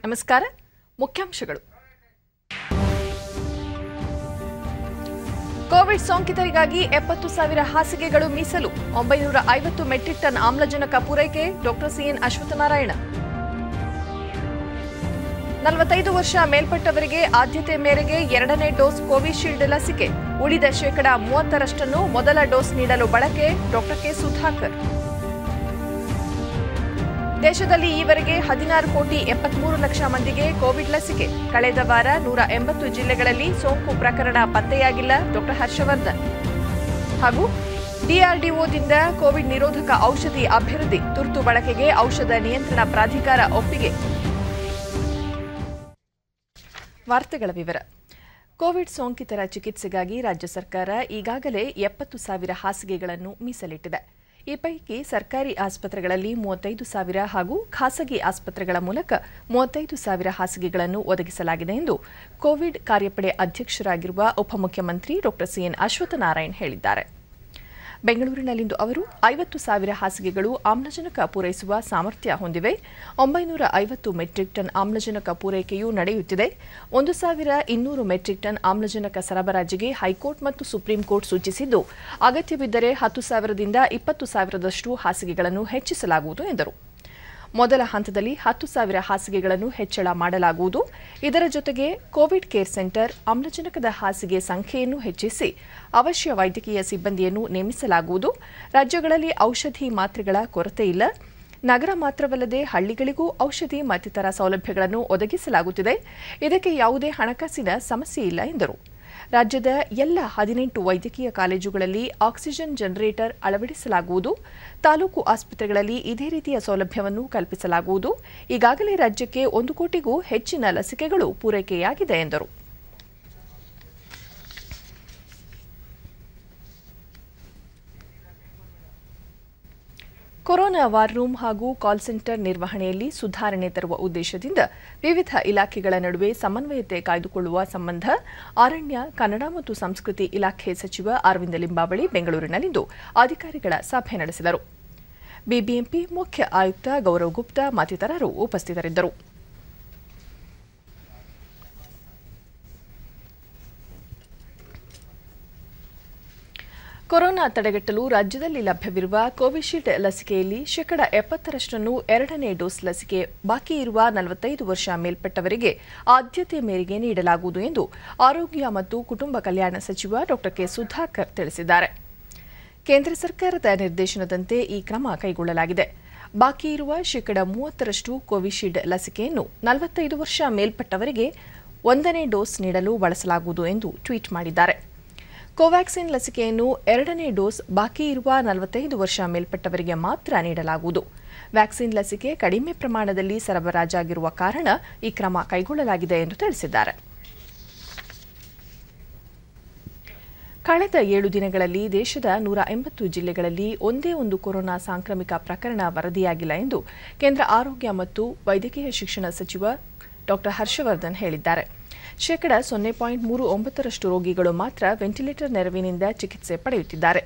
ನಮಸ್ಕಾರ. ಮುಖ್ಯಾಂಶಗಳು. ಕೋವಿಡ್ ಸೋಂಕಿತರಿಗಾಗಿ 70,000 ಹಾಸಿಗೆಗಳು ಮೀಸಲು. 950 ಮೆಟ್ರಿಕ್ ಟನ್ ಆಮ್ಲಜನಕ ಪೂರೈಕೆ. Doctor CN Ashwathnarayan. 45 ವರ್ಷ ಮೇಲ್ಪಟ್ಟವರಿಗೆ ಆದ್ಯತೆ ಮೇರೆಗೆ 2ನೇ ಡೋಸ್ ಕೋವಿಶೀಲ್ಡ್ ಲಸಿಕೆ. ಉಳಿದ 30% ಮೊದಲ ಡೋಸ್ ನೀಡಲು ಬಳಕೆ. Doctor K Sudhakar. ದೇಶದಲ್ಲಿ ಈವರೆಗೆ 16,73,00,000 ಮಂದಿಗೆ ಕೋವಿಡ್ ಲಸಿಕೆ. ಕಳೆದ ವಾರ 180 ಜಿಲ್ಲೆಗಳಲ್ಲಿ ಸೋಂಕು ಪ್ರಕರಣ ಪತ್ತೆಯಾಗಿಲ್ಲ. ಡಾಕ್ಟರ್ ಹರ್ಷವರ್ಧನ್. ಹಾಗೂ ಡಿಆರ್ಡಿಒದಿಂದ ಕೋವಿಡ್ ನಿರೋಧಕ ಔಷಧಿ ಅಭಿವೃದ್ಧಿ. ತುರ್ತು ಬಳಕೆಗೆ ಔಷಧ ನಿಯಂತ್ರಣ ಪ್ರಾಧಿಕಾರ ಒಪ್ಪಿಗೆ. ವಾರ್ತೆಗಳ ವಿವರ. ಕೋವಿಡ್ ಸೋಂಕಿತರ ಚಿಕಿತ್ಸೆಗಾಗಿ ರಾಜ್ಯ ಸರ್ಕಾರ ಈಗಾಗಲೇ 70,000 ಹಾಸಿಗೆಗಳನ್ನು ಮೀಸಲಿಟ್ಟಿದೆ. ಈ ಪೈಕಿ ಸರ್ಕಾರಿ ಆಸ್ಪತ್ರೆಗಳಲ್ಲಿ 35,000 ಹಾಗೂ ಖಾಸಗಿ ಆಸ್ಪತ್ರೆಗಳ ಮೂಲಕ 35,000 ಹಾಸಿಗೆಗಳನ್ನು ಒದಗಿಸಲಾಗಿದೆ ಎಂದು ಕೋವಿಡ್ ಕಾರ್ಯಪಡೆ ಅಧ್ಯಕ್ಷರಾಗಿರುವ ಉಪಮುಖ್ಯಮಂತ್ರಿ ಡಾಕ್ಟರ್ ಸಿಎನ್ ಅಶ್ವತ್ಥನಾರಾಯಣ ಹೇಳಿದ್ದಾರೆ. ಬೆಂಗಳೂರಿನಲ್ಲಿಂದು ಅವರು 50,000 ಹಾಸಿಗೆಗಳು ಆಮ್ಲಜನಕ ಪೂರೈಸುವ ಸಾಮರ್ಥ್ಯ ಹೊಂದಿವೆ. 950 ಮೆಟ್ರಿಕ್ ಟನ್ ಆಮ್ಲಜನಕ ಪೂರೈಕೆಯೂ ನಡೆಯುತ್ತಿದೆ. 1,200 ಮೆಟ್ರಿಕ್ ಟನ್ ಆಮ್ಲಜನಕ ಸರಬರಾಜಿಗೆ ಹೈಕೋರ್ಟ್ ಮತ್ತು ಸುಪ್ರೀಂ ಕೋರ್ಟ್ ಸೂಚಿಸಿದ್ದು, ಅಗತ್ಯವಿದ್ದರೆ 10,000ದಿಂದ 20,000ದಷ್ಟು ಹಾಸಿಗೆಗಳನ್ನು ಹೆಚ್ಚಿಸಲಾಗುವುದು ಎಂದರು. ಮೊದಲ ಹಂತದಲ್ಲಿ 10,000 ಹಾಸಿಗೆಗಳನ್ನು ಹೆಚ್ಚಳ ಮಾಡಲಾಗುವುದು. ಇದರ ಜೊತೆಗೆ ಕೋವಿಡ್ ಕೇರ್ ಸೆಂಟರ್, ಆಮ್ಲಜನಕದ ಹಾಸಿಗೆ ಸಂಖ್ಯೆಯನ್ನು ಹೆಚ್ಚಿಸಿ ಅವಶ್ಯ ವೈದ್ಯಕೀಯ ಸಿಬ್ಬಂದಿಯನ್ನು ನೇಮಿಸಲಾಗುವುದು. ರಾಜ್ಯಗಳಲ್ಲಿ ಔಷಧಿ ಮಾತ್ರೆಗಳ ಕೊರತೆ ಇಲ್ಲ. ನಗರ ಮಾತ್ರವಲ್ಲದೆ ಹಳ್ಳಿಗಳಿಗೂ ಔಷಧಿ ಮತ್ತಿತರ ಸೌಲಭ್ಯಗಳನ್ನು ಒದಗಿಸಲಾಗುತ್ತಿದೆ. ಇದಕ್ಕೆ ಯಾವುದೇ ಹಣಕಾಸಿನ ಸಮಸ್ಯೆ ಇಲ್ಲ ಎಂದರು. ರಾಜ್ಯದ ಎಲ್ಲ 18 ವೈದ್ಯಕೀಯ ಕಾಲೇಜುಗಳಲ್ಲಿ ಆಕ್ಸಿಜನ್ ಜನರೇಟರ್ ಅಳವಡಿಸಲಾಗುವುದು. ತಾಲೂಕು ಆಸ್ಪತ್ರೆಗಳಲ್ಲಿ ಇದೇ ರೀತಿಯ ಸೌಲಭ್ಯವನ್ನು ಕಲ್ಪಿಸಲಾಗುವುದು. ಈಗಾಗಲೇ ರಾಜ್ಯಕ್ಕೆ 1 ಕೋಟಿಗೂ ಹೆಚ್ಚಿನ ಲಸಿಕೆಗಳು ಪೂರೈಕೆಯಾಗಿದೆ ಎಂದರು. ಕೊರೋನಾ ವಾರ್ ರೂಮ್ ಹಾಗೂ ಕಾಲ್ ಸೆಂಟರ್ ನಿರ್ವಹಣೆಯಲ್ಲಿ ಸುಧಾರಣೆ ತರುವ ಉದ್ದೇಶದಿಂದ ವಿವಿಧ ಇಲಾಖೆಗಳ ನಡುವೆ ಸಮನ್ವಯತೆ ಕಾಯ್ದುಕೊಳ್ಳುವ ಸಂಬಂಧ ಅರಣ್ಯ, ಕನ್ನಡ ಮತ್ತು ಸಂಸ್ಕೃತಿ ಇಲಾಖೆ ಸಚಿವ ಅರವಿಂದ ಲಿಂಬಾವಳಿ ಬೆಂಗಳೂರಿನಲ್ಲಿಂದು ಅಧಿಕಾರಿಗಳ ಸಭೆ ನಡೆಸಿದರು. ಬಿಬಿಎಂಪಿ ಮುಖ್ಯ ಆಯುಕ್ತ ಗೌರವ್ ಗುಪ್ತಾ ಮತ್ತಿತರರು ಉಪಸ್ಥಿತರಿದ್ದರು. ಕೊರೋನಾ ತಡೆಗಟ್ಟಲು ರಾಜ್ಯದಲ್ಲಿ ಲಭ್ಯವಿರುವ ಕೋವಿಶೀಲ್ಡ್ ಲಸಿಕೆಯಲ್ಲಿ 70%ರಷ್ಟನ್ನು 2ನೇ ಡೋಸ್ ಲಸಿಕೆ, ಬಾಕಿ ಇರುವ 45 ವರ್ಷ ಮೇಲ್ಪಟ್ಟವರಿಗೆ ಆದ್ಯತೆ ಮೇರೆಗೆ ನೀಡಲಾಗುವುದು ಎಂದು ಆರೋಗ್ಯ ಮತ್ತು ಕುಟುಂಬ ಕಲ್ಯಾಣ ಸಚಿವ ಡಾಕ್ಟರ್ ಕೆ ಸುಧಾಕರ್ ತಿಳಿಸಿದ್ದಾರೆ. ಕೇಂದ್ರ ಸರ್ಕಾರದ ನಿರ್ದೇಶನದಂತೆ ಈ ಕ್ರಮ ಕೈಗೊಳ್ಳಲಾಗಿದೆ. ಬಾಕಿ ಇರುವ 30% ಕೋವಿಶೀಲ್ಡ್ ಲಸಿಕೆಯನ್ನು 45 ವರ್ಷ ಮೇಲ್ಪಟ್ಟವರಿಗೆ 1ನೇ ಡೋಸ್ ನೀಡಲು ಬಳಸಲಾಗುವುದು ಎಂದು ಟ್ವೀಟ್ ಮಾಡಿದ್ದಾರೆ. ಕೋವ್ಯಾಕ್ಸಿನ್ ಲಸಿಕೆಯನ್ನು 2ನೇ ಡೋಸ್ ಬಾಕಿ ಇರುವ 45 ವರ್ಷ ಮೇಲ್ಪಟ್ಟವರಿಗೆ ಮಾತ್ರ ನೀಡಲಾಗುವುದು. ವ್ಯಾಕ್ಸಿನ್ ಲಸಿಕೆ ಕಡಿಮೆ ಪ್ರಮಾಣದಲ್ಲಿ ಸರಬರಾಜಾಗಿರುವ ಕಾರಣ ಈ ಕ್ರಮ ಕೈಗೊಳ್ಳಲಾಗಿದೆ ಎಂದು ತಿಳಿಸಿದ್ದಾರೆ. ಕಳೆದ 7 ದಿನಗಳಲ್ಲಿ ದೇಶದ 180 ಜಿಲ್ಲೆಗಳಲ್ಲಿ ಒಂದೇ ಒಂದು ಕೊರೋನಾ ಸಾಂಕ್ರಾಮಿಕ ಪ್ರಕರಣ ವರದಿಯಾಗಿಲ್ಲ ಎಂದು ಕೇಂದ್ರ ಆರೋಗ್ಯ ಮತ್ತು ವೈದ್ಯಕೀಯ ಶಿಕ್ಷಣ ಸಚಿವ ಡಾಕ್ಟರ್ ಹರ್ಷವರ್ಧನ್ ಹೇಳಿದ್ದಾರೆ. 0.39% ರೋಗಿಗಳು ಮಾತ್ರ ವೆಂಟಿಲೇಟರ್ ನೆರವಿನಿಂದ ಚಿಕಿತ್ಸೆ ಪಡೆಯುತ್ತಿದ್ದಾರೆ.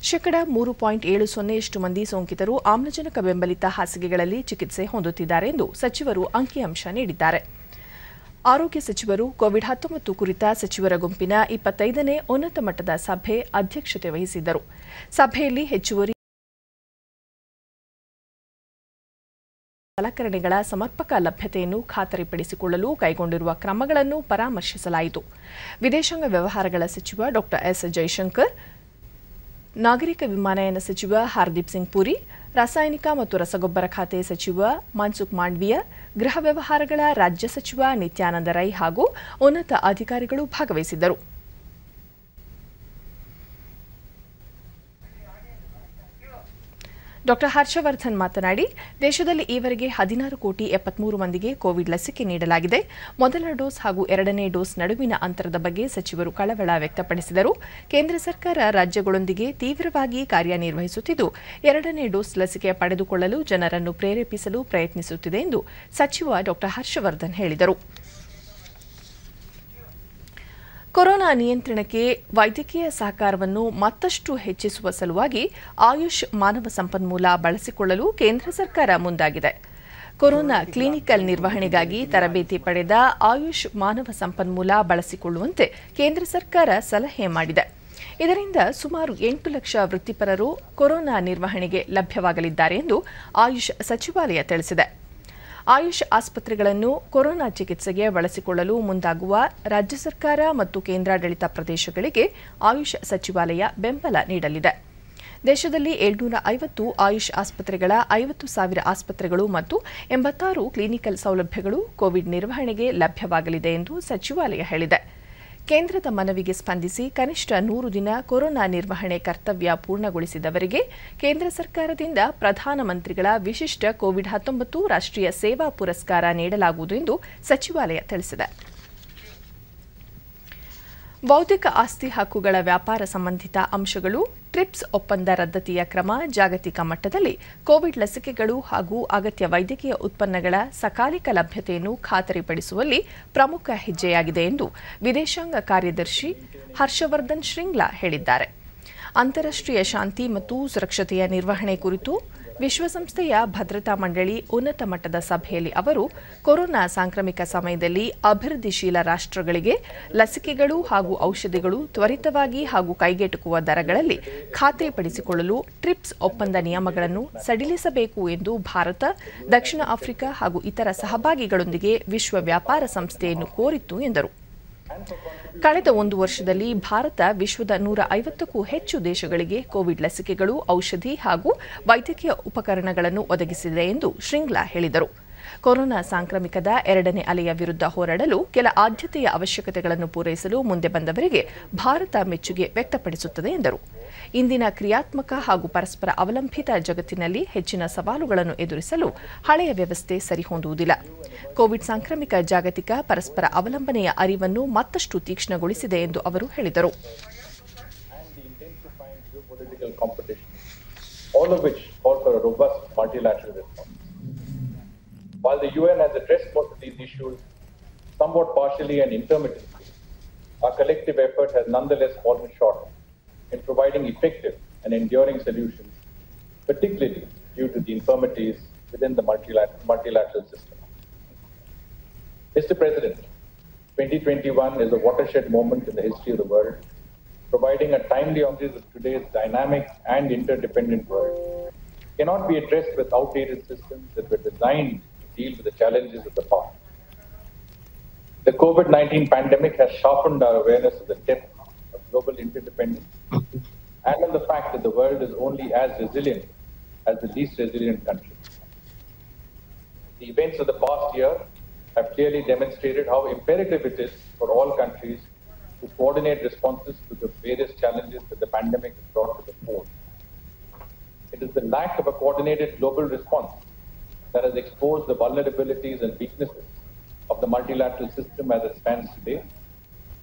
3.70% ಮಂದಿ ಸೋಂಕಿತರು ಆಮ್ಲಜನಕ ಬೆಂಬಲಿತ ಹಾಸಿಗೆಗಳಲ್ಲಿ ಚಿಕಿತ್ಸೆ ಹೊಂದುತ್ತಿದ್ದಾರೆ ಎಂದು ಸಚಿವರು ಅಂಕಿಅಂಶ ನೀಡಿದ್ದಾರೆ. ಆರೋಗ್ಯ ಸಚಿವರು ಕೋವಿಡ್-19 ಕುರಿತ ಸಚಿವರ ಗುಂಪಿನ 25ನೇ ಉನ್ನತ ಮಟ್ಟದ ಸಭೆ ಅಧ್ಯಕ್ಷತೆ ವಹಿಸಿದ್ದರು. ಸಭೆಯಲ್ಲಿ ಹೆಚ್ಚುವರಿ ಸಲಕರಣೆಗಳ ಸಮರ್ಪಕ ಲಭ್ಯತೆಯನ್ನು ಖಾತರಿಪಡಿಸಿಕೊಳ್ಳಲು ಕೈಗೊಂಡಿರುವ ಕ್ರಮಗಳನ್ನು ಪರಾಮರ್ಶಿಸಲಾಯಿತು. ವಿದೇಶಾಂಗ ವ್ಯವಹಾರಗಳ ಸಚಿವ ಡಾಕ್ಟರ್ ಎಸ್ ಜೈಶಂಕರ್, ನಾಗರಿಕ ವಿಮಾನಯಾನ ಸಚಿವ ಹರ್ದೀಪ್ ಸಿಂಗ್ ಪುರಿ, ರಾಸಾಯನಿಕ ಮತ್ತು ರಸಗೊಬ್ಬರ ಖಾತೆ ಸಚಿವ ಮನ್ಸುಖ್ ಮಾಂಡವೀಯ, ಗೃಹ ವ್ಯವಹಾರಗಳ ರಾಜ್ಯ ಸಚಿವ ನಿತ್ಯಾನಂದ ರೈ ಹಾಗೂ ಉನ್ನತ ಅಧಿಕಾರಿಗಳು ಭಾಗವಹಿಸಿದ್ದರು. ಡಾಕ್ಟರ್ ಹರ್ಷವರ್ಧನ್ ಮಾತನಾಡಿ, ದೇಶದಲ್ಲಿ ಈವರೆಗೆ 16,73,00,000 ಮಂದಿಗೆ ಕೋವಿಡ್ ಲಸಿಕೆ ನೀಡಲಾಗಿದೆ. ಮೊದಲ ಡೋಸ್ ಹಾಗೂ 2ನೇ ಡೋಸ್ ನಡುವಿನ ಅಂತರದ ಬಗ್ಗೆ ಸಚಿವರು ಕಳವಳ ವ್ಯಕ್ತಪಡಿಸಿದರು. ಕೇಂದ್ರ ಸರ್ಕಾರ ರಾಜ್ಯಗಳೊಂದಿಗೆ ತೀವ್ರವಾಗಿ ಕಾರ್ಯನಿರ್ವಹಿಸುತ್ತಿದ್ದು, 2ನೇ ಡೋಸ್ ಲಸಿಕೆ ಪಡೆದುಕೊಳ್ಳಲು ಜನರನ್ನು ಪ್ರೇರೇಪಿಸಲು ಪ್ರಯತ್ನಿಸುತ್ತಿದೆ ಎಂದು ಸಚಿವ ಡಾಕ್ಟರ್ ಹರ್ಷವರ್ಧನ್ ಹೇಳಿದರು. ಕೊರೋನಾ ನಿಯಂತ್ರಣಕ್ಕೆ ವೈದ್ಯಕೀಯ ಸಹಕಾರವನ್ನು ಮತ್ತಷ್ಟು ಹೆಚ್ಚಿಸುವ ಸಲುವಾಗಿ ಆಯುಷ್ ಮಾನವ ಸಂಪನ್ಮೂಲ ಬಳಸಿಕೊಳ್ಳಲು ಕೇಂದ್ರ ಸರ್ಕಾರ ಮುಂದಾಗಿದೆ. ಕೊರೋನಾ ಕ್ಲಿನಿಕಲ್ ನಿರ್ವಹಣೆಗಾಗಿ ತರಬೇತಿ ಪಡೆದ ಆಯುಷ್ ಮಾನವ ಸಂಪನ್ಮೂಲ ಬಳಸಿಕೊಳ್ಳುವಂತೆ ಕೇಂದ್ರ ಸರ್ಕಾರ ಸಲಹೆ ಮಾಡಿದೆ. ಇದರಿಂದ ಸುಮಾರು 8 ಲಕ್ಷ ವೃತ್ತಿಪರರು ಕೊರೋನಾ ನಿರ್ವಹಣೆಗೆ ಲಭ್ಯವಾಗಲಿದ್ದಾರೆ ಎಂದು ಆಯುಷ್ ಸಚಿವಾಲಯ ತಿಳಿಸಿದೆ. ಆಯುಷ್ ಆಸ್ಪತ್ರೆಗಳನ್ನು ಕೊರೋನಾ ಚಿಕಿತ್ಸೆಗೆ ಬಳಸಿಕೊಳ್ಳಲು ಮುಂದಾಗುವ ರಾಜ್ಯ ಸರ್ಕಾರ ಮತ್ತು ಕೇಂದ್ರಾಡಳಿತ ಪ್ರದೇಶಗಳಿಗೆ ಆಯುಷ್ ಸಚಿವಾಲಯ ಬೆಂಬಲ ನೀಡಲಿದೆ. ದೇಶದಲ್ಲಿ 750 ಆಯುಷ್ ಆಸ್ಪತ್ರೆಗಳ 50,000 ಆಸ್ಪತ್ರೆಗಳು ಮತ್ತು 86 ಕ್ಲಿನಿಕಲ್ ಸೌಲಭ್ಯಗಳು ಕೋವಿಡ್ ನಿರ್ವಹಣೆಗೆ ಲಭ್ಯವಾಗಲಿದೆ ಎಂದು ಸಚಿವಾಲಯ ಹೇಳಿದೆ. ಕೇಂದ್ರದ ಮನವಿಗೆ ಸ್ಪಂದಿಸಿ ಕನಿಷ್ಠ 100 ದಿನ ಕೊರೋನಾ ನಿರ್ವಹಣೆ ಕರ್ತವ್ಯ ಪೂರ್ಣಗೊಳಿಸಿದವರಿಗೆ ಕೇಂದ್ರ ಸರ್ಕಾರದಿಂದ ಪ್ರಧಾನಮಂತ್ರಿಗಳ ವಿಶಿಷ್ಟ ಕೋವಿಡ್-19 ರಾಷ್ಟ್ರೀಯ ಸೇವಾ ಪುರಸ್ಕಾರ ನೀಡಲಾಗುವುದು ಎಂದು ಸಚಿವಾಲಯ ತಿಳಿಸಿದೆ. ಬೌದ್ಧಿಕ ಆಸ್ತಿ ಹಕ್ಕುಗಳ ವ್ಯಾಪಾರ ಸಂಬಂಧಿತ ಅಂಶಗಳು ಟ್ರಿಪ್ಸ್ ಒಪ್ಪಂದ ರದ್ದತಿಯ ಕ್ರಮ ಜಾಗತಿಕ ಮಟ್ಟದಲ್ಲಿ ಕೋವಿಡ್ ಲಸಿಕೆಗಳು ಹಾಗೂ ಅಗತ್ಯ ವೈದ್ಯಕೀಯ ಉತ್ಪನ್ನಗಳ ಸಕಾಲಿಕ ಲಭ್ಯತೆಯನ್ನು ಖಾತರಿಪಡಿಸುವಲ್ಲಿ ಪ್ರಮುಖ ಹೆಜ್ಜೆಯಾಗಿದೆ ಎಂದು ವಿದೇಶಾಂಗ ಕಾರ್ಯದರ್ಶಿ ಹರ್ಷವರ್ಧನ್ ಶ್ರಿಂಗ್ಲಾ ಹೇಳಿದ್ದಾರೆ. ಅಂತಾರಾಷ್ಟ್ರೀಯ ಶಾಂತಿ ಮತ್ತು ಸುರಕ್ಷತೆಯ ನಿರ್ವಹಣೆ ಕುರಿತು ವಿಶ್ವಸಂಸ್ಥೆಯ ಭದ್ರತಾ ಮಂಡಳಿ ಉನ್ನತ ಮಟ್ಟದ ಸಭೆಯಲ್ಲಿ ಅವರು ಕೊರೋನಾ ಸಾಂಕ್ರಾಮಿಕ ಸಮಯದಲ್ಲಿ ಅಭಿವೃದ್ಧಿಶೀಲ ರಾಷ್ಟ್ರಗಳಿಗೆ ಲಸಿಕೆಗಳು ಹಾಗೂ ಔಷಧಿಗಳು ತ್ವರಿತವಾಗಿ ಹಾಗೂ ಕೈಗೆಟುಕುವ ದರಗಳಲ್ಲಿ ಖಾತ್ರಿಪಡಿಸಿಕೊಳ್ಳಲು ಟ್ರಿಪ್ಸ್ ಒಪ್ಪಂದ ನಿಯಮಗಳನ್ನು ಸಡಿಲಿಸಬೇಕು ಎಂದು ಭಾರತ, ದಕ್ಷಿಣ ಆಫ್ರಿಕಾ ಹಾಗೂ ಇತರ ಸಹಭಾಗಿಗಳೊಂದಿಗೆ ವಿಶ್ವ ವ್ಯಾಪಾರ ಸಂಸ್ಥೆಯನ್ನು ಕೋರಿತ್ತು ಎಂದರು. ಕಳೆದ 1 ವರ್ಷದಲ್ಲಿ ಭಾರತ ವಿಶ್ವದ 150ಕ್ಕೂ ಹೆಚ್ಚು ದೇಶಗಳಿಗೆ ಕೋವಿಡ್ ಲಸಿಕೆಗಳು, ಔಷಧಿ ಹಾಗೂ ವೈದ್ಯಕೀಯ ಉಪಕರಣಗಳನ್ನು ಒದಗಿಸಿದೆ ಎಂದು ಶ್ರಿಂಗ್ಲಾ ಹೇಳಿದರು. ಕೊರೋನಾ ಸಾಂಕ್ರಾಮಿಕದ 2ನೇ ಅಲೆಯ ವಿರುದ್ಧ ಹೋರಾಡಲು ಕೆಲ ಆದ್ಯತೆಯ ಅವಶ್ಯಕತೆಗಳನ್ನು ಪೂರೈಸಲು ಮುಂದೆ ಬಂದವರಿಗೆ ಭಾರತ ಮೆಚ್ಚುಗೆ ವ್ಯಕ್ತಪಡಿಸುತ್ತದೆ ಎಂದರು. ಇಂದಿನ ಕ್ರಿಯಾತ್ಮಕ ಹಾಗೂ ಪರಸ್ಪರ ಅವಲಂಬಿತ ಜಗತ್ತಿನಲ್ಲಿ ಹೆಚ್ಚಿನ ಸವಾಲುಗಳನ್ನು ಎದುರಿಸಲು ಹಳೆಯ ವ್ಯವಸ್ಥೆ ಸರಿಹೊಂದುವುದಿಲ್ಲ. ಕೋವಿಡ್ ಸಾಂಕ್ರಾಮಿಕ ಜಾಗತಿಕ ಪರಸ್ಪರ ಅವಲಂಬನೆಯ ಅರಿವನ್ನು ಮತ್ತಷ್ಟು ತೀಕ್ಷ್ಣಗೊಳಿಸಿದೆ ಎಂದು ಅವರು ಹೇಳಿದರು. While the UN has addressed most of these issues somewhat partially and intermittently, our collective effort has nonetheless fallen short in providing effective and enduring solutions, particularly due to the infirmities within the multilateral system. Mr. President, 2021 is a watershed moment in the history of the world, providing a timely analysis of today's dynamic and interdependent world. Cannot be addressed with outdated systems that were designed deal with the challenges of the past. The COVID-19 pandemic has sharpened our awareness of the depth of global interdependence and on the fact that the world is only as resilient as the least resilient country. The events of the past year have clearly demonstrated how imperative it is for all countries to coordinate responses to the various challenges that the pandemic has brought to the fore. It is the lack of a coordinated global response that has exposed the vulnerabilities and weaknesses of the multilateral system as it stands today,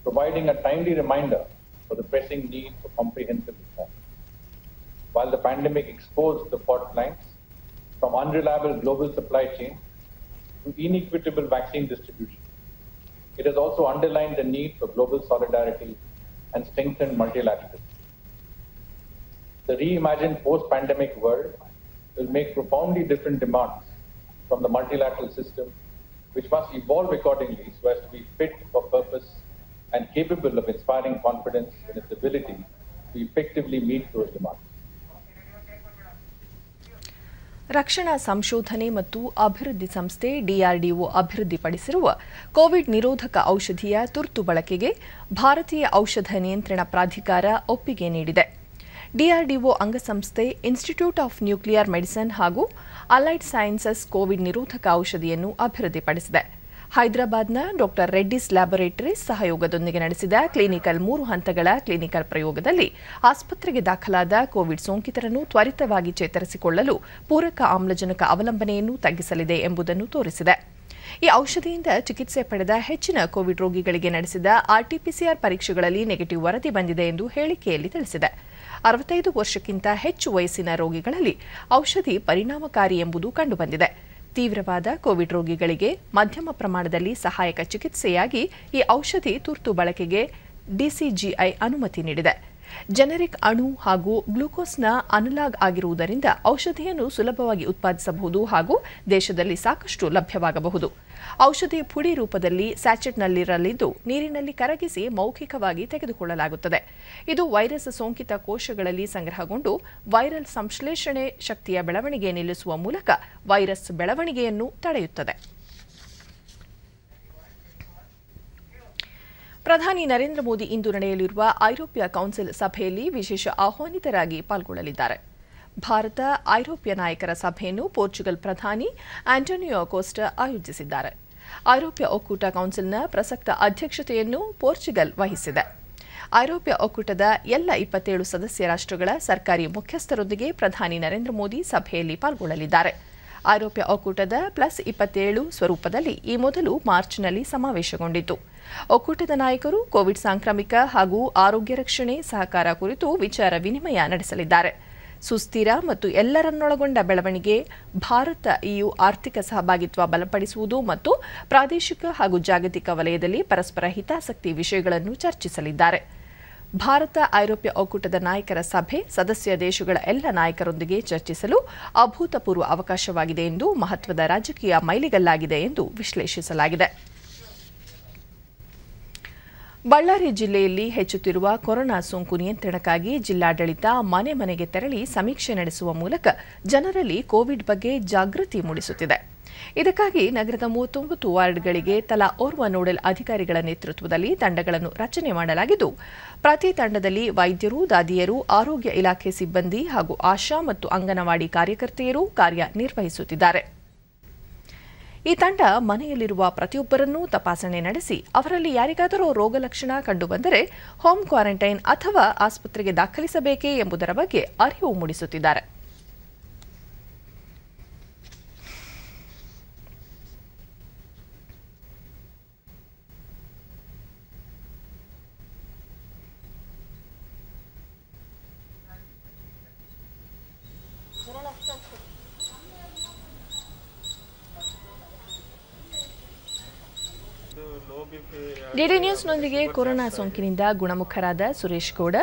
providing a timely reminder for the pressing need for comprehensive reform. While the pandemic exposed the fault lines from unreliable global supply chains to inequitable vaccine distribution, it has also underlined the need for global solidarity and strengthened multilateralism. The reimagined post-pandemic world will make profoundly different demands from the multilateral system, which must evolve accordingly so as to be fit for purpose and capable of inspiring confidence in its ability to effectively meet those demands. ರಕ್ಷಣಾ ಸಂಶೋಧನೆ ಮತ್ತು ಅಭಿವೃದ್ಧಿ ಸಂಸ್ಥೆ DRDO ಅಭಿವೃದ್ಧಿಪಡಿಸಿರುವ Covid ನಿರೋಧಕ ಔಷಧಿಯ ತುರ್ತು ಬಳಕೆಗೆ ಭಾರತೀಯ ಔಷಧ ನಿಯಂತ್ರಣ ಪ್ರಾಧಿಕಾರ ಒಪ್ಪಿಗೆ ನೀಡಿದೆ. ಡಿಆರ್ಡಿಒ ಅಂಗಸಂಸ್ಥೆ ಇನ್ಸ್ಟಿಟ್ಯೂಟ್ ಆಫ್ ನ್ಯೂಕ್ಲಿಯರ್ ಮೆಡಿಸಿನ್ ಹಾಗೂ ಅಲೈಡ್ ಸೈನ್ಸಸ್ ಕೋವಿಡ್ ನಿರೋಧಕ ಔಷಧಿಯನ್ನು ಅಭಿವೃದ್ಧಿಪಡಿಸಿದೆ. ಹೈದರಾಬಾದ್ನ ಡಾ ರೆಡ್ಡಿಸ್ ಲ್ಯಾಬೊರೇಟರೀಸ್ ಸಹಯೋಗದೊಂದಿಗೆ ನಡೆಸಿದ ಕ್ಲಿನಿಕಲ್ 3 ಹಂತಗಳ ಕ್ಲಿನಿಕಲ್ ಪ್ರಯೋಗದಲ್ಲಿ ಆಸ್ಪತ್ರೆಗೆ ದಾಖಲಾದ ಕೋವಿಡ್ ಸೋಂಕಿತರನ್ನು ತ್ವರಿತವಾಗಿ ಚೇತರಿಸಿಕೊಳ್ಳಲು ಪೂರಕ ಆಮ್ಲಜನಕ ಅವಲಂಬನೆಯನ್ನು ತಗ್ಗಿಸಲಿದೆ ಎಂಬುದನ್ನು ತೋರಿಸಿದೆ. ಈ ಔಷಧಿಯಿಂದ ಚಿಕಿತ್ಸೆ ಪಡೆದ ಹೆಚ್ಚಿನ ಕೋವಿಡ್ ರೋಗಿಗಳಿಗೆ ನಡೆಸಿದ ಆರ್ಟಿಪಿಸಿಆರ್ ಪರೀಕ್ಷೆಗಳಲ್ಲಿ ನೆಗೆಟಿವ್ ವರದಿ ಬಂದಿದೆ ಎಂದು ಹೇಳಿಕೆಯಲ್ಲಿ ತಿಳಿಸಿದೆ. 65 ವರ್ಷಕ್ಕಿಂತ ಹೆಚ್ಚು ವಯಸ್ಸಿನ ರೋಗಿಗಳಲ್ಲಿ ಔಷಧಿ ಪರಿಣಾಮಕಾರಿ ಎಂಬುದು ಕಂಡುಬಂದಿದೆ. ತೀವ್ರವಾದ ಕೋವಿಡ್ ರೋಗಿಗಳಿಗೆ ಮಧ್ಯಮ ಪ್ರಮಾಣದಲ್ಲಿ ಸಹಾಯಕ ಚಿಕಿತ್ಸೆಯಾಗಿ ಈ ಔಷಧಿ ತುರ್ತು ಬಳಕೆಗೆ ಡಿಸಿಜಿಐ ಅನುಮತಿ ನೀಡಿದೆ. ಜೆನೆರಿಕ್ ಅಣು ಹಾಗೂ ಗ್ಲೂಕೋಸ್ನ ಅನಲಾಗ್ ಆಗಿರುವುದರಿಂದ ಔಷಧಿಯನ್ನು ಸುಲಭವಾಗಿ ಉತ್ಪಾದಿಸಬಹುದು ಹಾಗೂ ದೇಶದಲ್ಲಿ ಸಾಕಷ್ಟು ಲಭ್ಯವಾಗಬಹುದು. ಔಷಧಿ ಪುಡಿ ರೂಪದಲ್ಲಿ ಸ್ಯಾಚೆಟ್ನಲ್ಲಿರಲಿದ್ದು ನೀರಿನಲ್ಲಿ ಕರಗಿಸಿ ಮೌಖಿಕವಾಗಿ ತೆಗೆದುಕೊಳ್ಳಲಾಗುತ್ತದೆ. ಇದು ವೈರಸ್ ಸೋಂಕಿತ ಕೋಶಗಳಲ್ಲಿ ಸಂಗ್ರಹಗೊಂಡು ವೈರಲ್ ಸಂಶ್ಲೇಷಣೆ ಶಕ್ತಿಯ ಬೆಳವಣಿಗೆ ನಿಲ್ಲಿಸುವ ಮೂಲಕ ವೈರಸ್ ಬೆಳವಣಿಗೆಯನ್ನು ತಡೆಯುತ್ತದೆ. ಪ್ರಧಾನಿ ನರೇಂದ್ರ ಮೋದಿ ಇಂದು ನಡೆಯಲಿರುವ ಐರೋಪ್ಯ ಕೌನ್ಸಿಲ್ ಸಭೆಯಲ್ಲಿ ವಿಶೇಷ ಆಹ್ವಾನಿತರಾಗಿ ಪಾಲ್ಗೊಳ್ಳಲಿದ್ದಾರೆ. ಭಾರತ ಐರೋಪ್ಯ ನಾಯಕರ ಸಭೆಯನ್ನು ಪೋರ್ಚುಗಲ್ ಪ್ರಧಾನಿ ಆಂಟೋನಿಯೋ ಕೋಸ್ಟಾ ಆಯೋಜಿಸಿದ್ದಾರೆ. ಐರೋಪ್ಯ ಒಕ್ಕೂಟ ಕೌನ್ಸಿಲ್ನ ಪ್ರಸಕ್ತ ಅಧ್ಯಕ್ಷತೆಯನ್ನು ಪೋರ್ಚುಗಲ್ ವಹಿಸಿದೆ. ಐರೋಪ್ಯ ಒಕ್ಕೂಟದ ಎಲ್ಲ 27 ಸದಸ್ಯ ರಾಷ್ಟ್ರಗಳ ಸರ್ಕಾರಿ ಮುಖ್ಯಸ್ಥರೊಂದಿಗೆ ಪ್ರಧಾನಿ ನರೇಂದ್ರ ಮೋದಿ ಸಭೆಯಲ್ಲಿ ಪಾಲ್ಗೊಳ್ಳಲಿದ್ದಾರೆ. ಐರೋಪ್ಯ ಒಕ್ಕೂಟದ +27 ಸ್ವರೂಪದಲ್ಲಿ ಈ ಮೊದಲು ಮಾರ್ಚ್ನಲ್ಲಿ ಸಮಾವೇಶಗೊಂಡಿತು. ಒಕ್ಕೂಟದ ನಾಯಕರು ಕೋವಿಡ್ ಸಾಂಕ್ರಾಮಿಕ ಹಾಗೂ ಆರೋಗ್ಯ ರಕ್ಷಣೆ ಸಹಕಾರ ಕುರಿತು ವಿಚಾರ ವಿನಿಮಯ ನಡೆಸಲಿದ್ದಾರೆ. ಸುಸ್ಥಿರ ಮತ್ತು ಎಲ್ಲರನ್ನೊಳಗೊಂಡ ಬೆಳವಣಿಗೆ, ಭಾರತ EU ಆರ್ಥಿಕ ಸಹಭಾಗಿತ್ವ ಬಲಪಡಿಸುವುದು ಮತ್ತು ಪ್ರಾದೇಶಿಕ ಹಾಗೂ ಜಾಗತಿಕ ವಲಯದಲ್ಲಿ ಪರಸ್ಪರ ಹಿತಾಸಕ್ತಿ ವಿಷಯಗಳನ್ನು ಚರ್ಚಿಸಲಿದ್ದಾರೆ. ಭಾರತ ಐರೋಪ್ಯ ಒಕ್ಕೂಟದ ನಾಯಕರ ಸಭೆ ಸದಸ್ಯ ದೇಶಗಳ ಎಲ್ಲ ನಾಯಕರೊಂದಿಗೆ ಚರ್ಚಿಸಲು ಅಭೂತಪೂರ್ವ ಅವಕಾಶವಾಗಿದೆ ಎಂದು ಮಹತ್ವದ ರಾಜಕೀಯ ಮೈಲಿಗಲ್ಲಾಗಿದೆ ಎಂದು ವಿಶ್ಲೇಷಿಸಲಾಗಿದೆ. ಬಳ್ಳಾರಿ ಜಿಲ್ಲೆಯಲ್ಲಿ ಹೆಚ್ಚುತ್ತಿರುವ ಕೊರೋನಾ ಸೋಂಕು ನಿಯಂತ್ರಣಕ್ಕಾಗಿ ಜಿಲ್ಲಾಡಳಿತ ಮನೆ ಮನೆಗೆ ತೆರಳಿ ಸಮೀಕ್ಷೆ ನಡೆಸುವ ಮೂಲಕ ಜನರಲ್ಲಿ ಕೋವಿಡ್ ಬಗ್ಗೆ ಜಾಗೃತಿ ಮೂಡಿಸುತ್ತಿದೆ. ಇದಕ್ಕಾಗಿ ನಗರದ 39 ವಾರ್ಡ್ಗಳಿಗೆ ತಲಾ ಓರ್ವ ನೋಡಲ್ ಅಧಿಕಾರಿಗಳ ನೇತೃತ್ವದಲ್ಲಿ ತಂಡಗಳನ್ನು ರಚನೆ ಮಾಡಲಾಗಿದ್ದು, ಪ್ರತಿ ತಂಡದಲ್ಲಿ ವೈದ್ಯರು, ದಾದಿಯರು, ಆರೋಗ್ಯ ಇಲಾಖೆ ಸಿಬ್ಬಂದಿ ಹಾಗೂ ಆಶಾ ಮತ್ತು ಅಂಗನವಾಡಿ ಕಾರ್ಯಕರ್ತೆಯರು ಕಾರ್ಯನಿರ್ವಹಿಸುತ್ತಿದ್ದಾರೆ. ಈ ತಂಡ ಮನೆಯಲ್ಲಿರುವ ಪ್ರತಿಯೊಬ್ಬರನ್ನೂ ತಪಾಸಣೆ ನಡೆಸಿ ಅವರಲ್ಲಿ ಯಾರಿಗಾದರೂ ರೋಗ ಲಕ್ಷಣ ಕಂಡುಬಂದರೆ ಹೋಮ್ ಕ್ವಾರಂಟೈನ್ ಅಥವಾ ಆಸ್ಪತ್ರೆಗೆ ದಾಖಲಿಸಬೇಕೇ ಎಂಬುದರ ಬಗ್ಗೆ ಅರಿವು ಮೂಡಿಸುತ್ತಿದ್ದಾರೆ. ಡಿಡಿ ನ್ಯೂಸ್ನೊಂದಿಗೆ ಕೊರೋನಾ ಸೋಂಕಿನಿಂದ ಗುಣಮುಖರಾದ ಸುರೇಶ್ ಗೌಡ,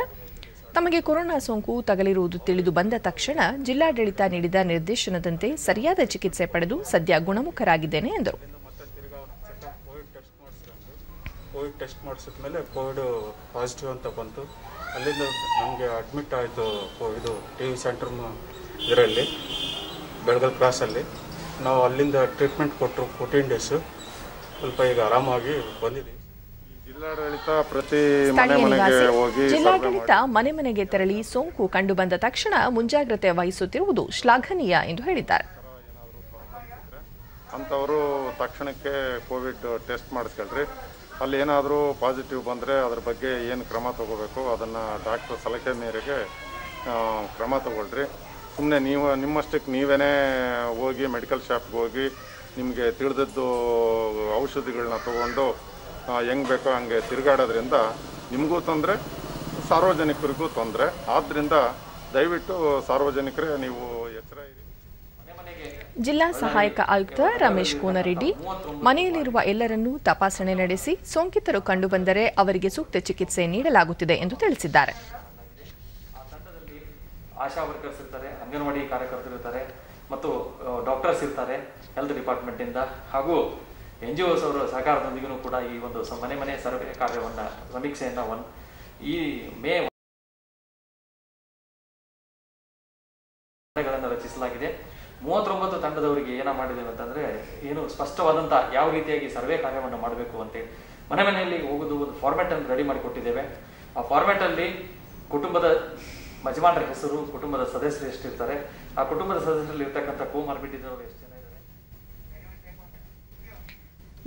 ತಮಗೆ ಕೊರೋನಾ ಸೋಂಕು ತಗುಲಿರುವುದು ತಿಳಿದು ಬಂದ ತಕ್ಷಣ ಜಿಲ್ಲಾಡಳಿತ ನೀಡಿದ ನಿರ್ದೇಶನದಂತೆ ಸರಿಯಾದ ಚಿಕಿತ್ಸೆ ಪಡೆದು ಸದ್ಯ ಗುಣಮುಖರಾಗಿದ್ದೇನೆ ಎಂದರು. ಕೋವಿಡ್ ಟೆಸ್ಟ್ ಮಾಡಿಸಿದ ಮೇಲೆ ಕೋವಿಡ್ ಪಾಸಿಟಿವ್ ಅಂತ ಬಂತು. ಅಲ್ಲಿಂದ ನಮಗೆ ಅಡ್ಮಿಟ್ ಆಯಿತು. ಇದು ಟಿ ವಿ ಸೆಂಟರ್ ಇದರಲ್ಲಿ ಬೆಳಗಲ್ ಕ್ರಾಸಲ್ಲಿ. ನಾವು ಅಲ್ಲಿಂದ ಟ್ರೀಟ್ಮೆಂಟ್ ಕೊಟ್ಟರು 14 ಡೇಸು. ಸ್ವಲ್ಪ ಈಗ ಆರಾಮಾಗಿ ಬಂದಿದ್ದೀವಿ. ಜಿಲ್ಲಾಡಳಿತ ಮನೆ ಮನೆಗೆ ತೆರಳಿ ಸೋಂಕು ಕಂಡುಬಂದ ತಕ್ಷಣ ಮುಂಜಾಗ್ರತೆ ವಹಿಸುತ್ತಿರುವುದು ಶ್ಲಾಘನೀಯ ಎಂದು ಹೇಳಿದ್ದಾರೆ. ಅಂತವರು ತಕ್ಷಣಕ್ಕೆ ಕೋವಿಡ್ ಟೆಸ್ಟ್ ಮಾಡಿಸ್ಕೊಳ್ರಿ. ಅಲ್ಲಿ ಏನಾದರೂ ಪಾಸಿಟಿವ್ ಬಂದರೆ ಅದ್ರ ಬಗ್ಗೆ ಏನು ಕ್ರಮ ತಗೋಬೇಕು ಅದನ್ನು ಡಾಕ್ಟರ್ ಸಲಹೆ ಮೇರೆಗೆ ಕ್ರಮ ತಗೊಳ್ರಿ. ಸುಮ್ಮನೆ ನಿಮ್ಮಷ್ಟಕ್ಕೆ ನೀವೇ ಹೋಗಿ ಮೆಡಿಕಲ್ ಶಾಪ್ಗೆ ಹೋಗಿ ನಿಮಗೆ ತಿಳಿದದ್ದು ಔಷಧಿಗಳನ್ನ ತಗೊಂಡು ಹೆಂಗೆ ಬೇಕೋ ಹಂಗೆ ತಿರುಗಾಡೋದ್ರಿಂದ ನಿಮಗೂ ತೊಂದರೆ, ಸಾರ್ವಜನಿಕರಿಗೂ ತೊಂದರೆ. ಆದ್ದರಿಂದ ದಯವಿಟ್ಟು ಸಾರ್ವಜನಿಕರೇ ನೀವು ಎಚ್ಚರ ಇರಿ. ಜಿಲ್ಲಾ ಸಹಾಯಕ ಆಯುಕ್ತ ರಮೇಶ್ ಕೋನರೆಡ್ಡಿ ಮನೆಯಲ್ಲಿರುವ ಎಲ್ಲರನ್ನೂ ತಪಾಸಣೆ ನಡೆಸಿ ಸೋಂಕಿತರು ಕಂಡುಬಂದರೆ ಅವರಿಗೆ ಸೂಕ್ತ ಚಿಕಿತ್ಸೆ ನೀಡಲಾಗುತ್ತಿದೆ ಎಂದು ತಿಳಿಸಿದ್ದಾರೆ. ಆಶಾ ವರ್ಕರ್ಸ್ ಇರ್ತಾರೆ, ಅಂಗನವಾಡಿ ಕಾರ್ಯಕರ್ತರು ಇರ್ತಾರೆ ಮತ್ತು ಡಾಕ್ಟರ್ಸ್ ಇರ್ತಾರೆ ಹೆಲ್ತ್ ಡಿಪಾರ್ಟ್ಮೆಂಟಿಂದ, ಹಾಗೂ NGOs ಅವರ ಸಹಕಾರದೊಂದಿಗೂ ಕೂಡ ಈ ಒಂದು ಮನೆ ಮನೆ ಸರ್ವೆ ಕಾರ್ಯವನ್ನು ಸಮೀಕ್ಷೆಯನ್ನು ಈ ಮೇ ರಚಿಸಲಾಗಿದೆ. 39 ತಂಡದವರಿಗೆ ಏನ ಮಾಡಿದ್ದೇವೆ ಅಂತಂದ್ರೆ ಏನು ಸ್ಪಷ್ಟವಾದಂತ ಯಾವ ರೀತಿಯಾಗಿ ಸರ್ವೆ ಕಾರ್ಯವನ್ನು ಮಾಡಬೇಕು ಅಂತೇಳಿ ಮನೆ ಮನೆಯಲ್ಲಿ ಹೋಗೋದು ಒಂದು ಫಾರ್ಮ್ಯಾಟ್ ಅನ್ನು ರೆಡಿ ಮಾಡಿ ಕೊಟ್ಟಿದ್ದೇವೆ. ಆ ಫಾರ್ಮ್ಯಾಟ್ ಅಲ್ಲಿ ಕುಟುಂಬದ ಯಜಮಾನರ ಹೆಸರು, ಕುಟುಂಬದ ಸದಸ್ಯರು ಎಷ್ಟಿರ್ತಾರೆ, ಆ ಕುಟುಂಬದ ಸದಸ್ಯರಲ್ಲಿ ಇರ್ತಕ್ಕಂಥ ಕೋಮಾರ್ಬಿಡಿಟಿ ಇರೋರು ಎಷ್ಟು ಜನ ಇದ್ದಾರೆ.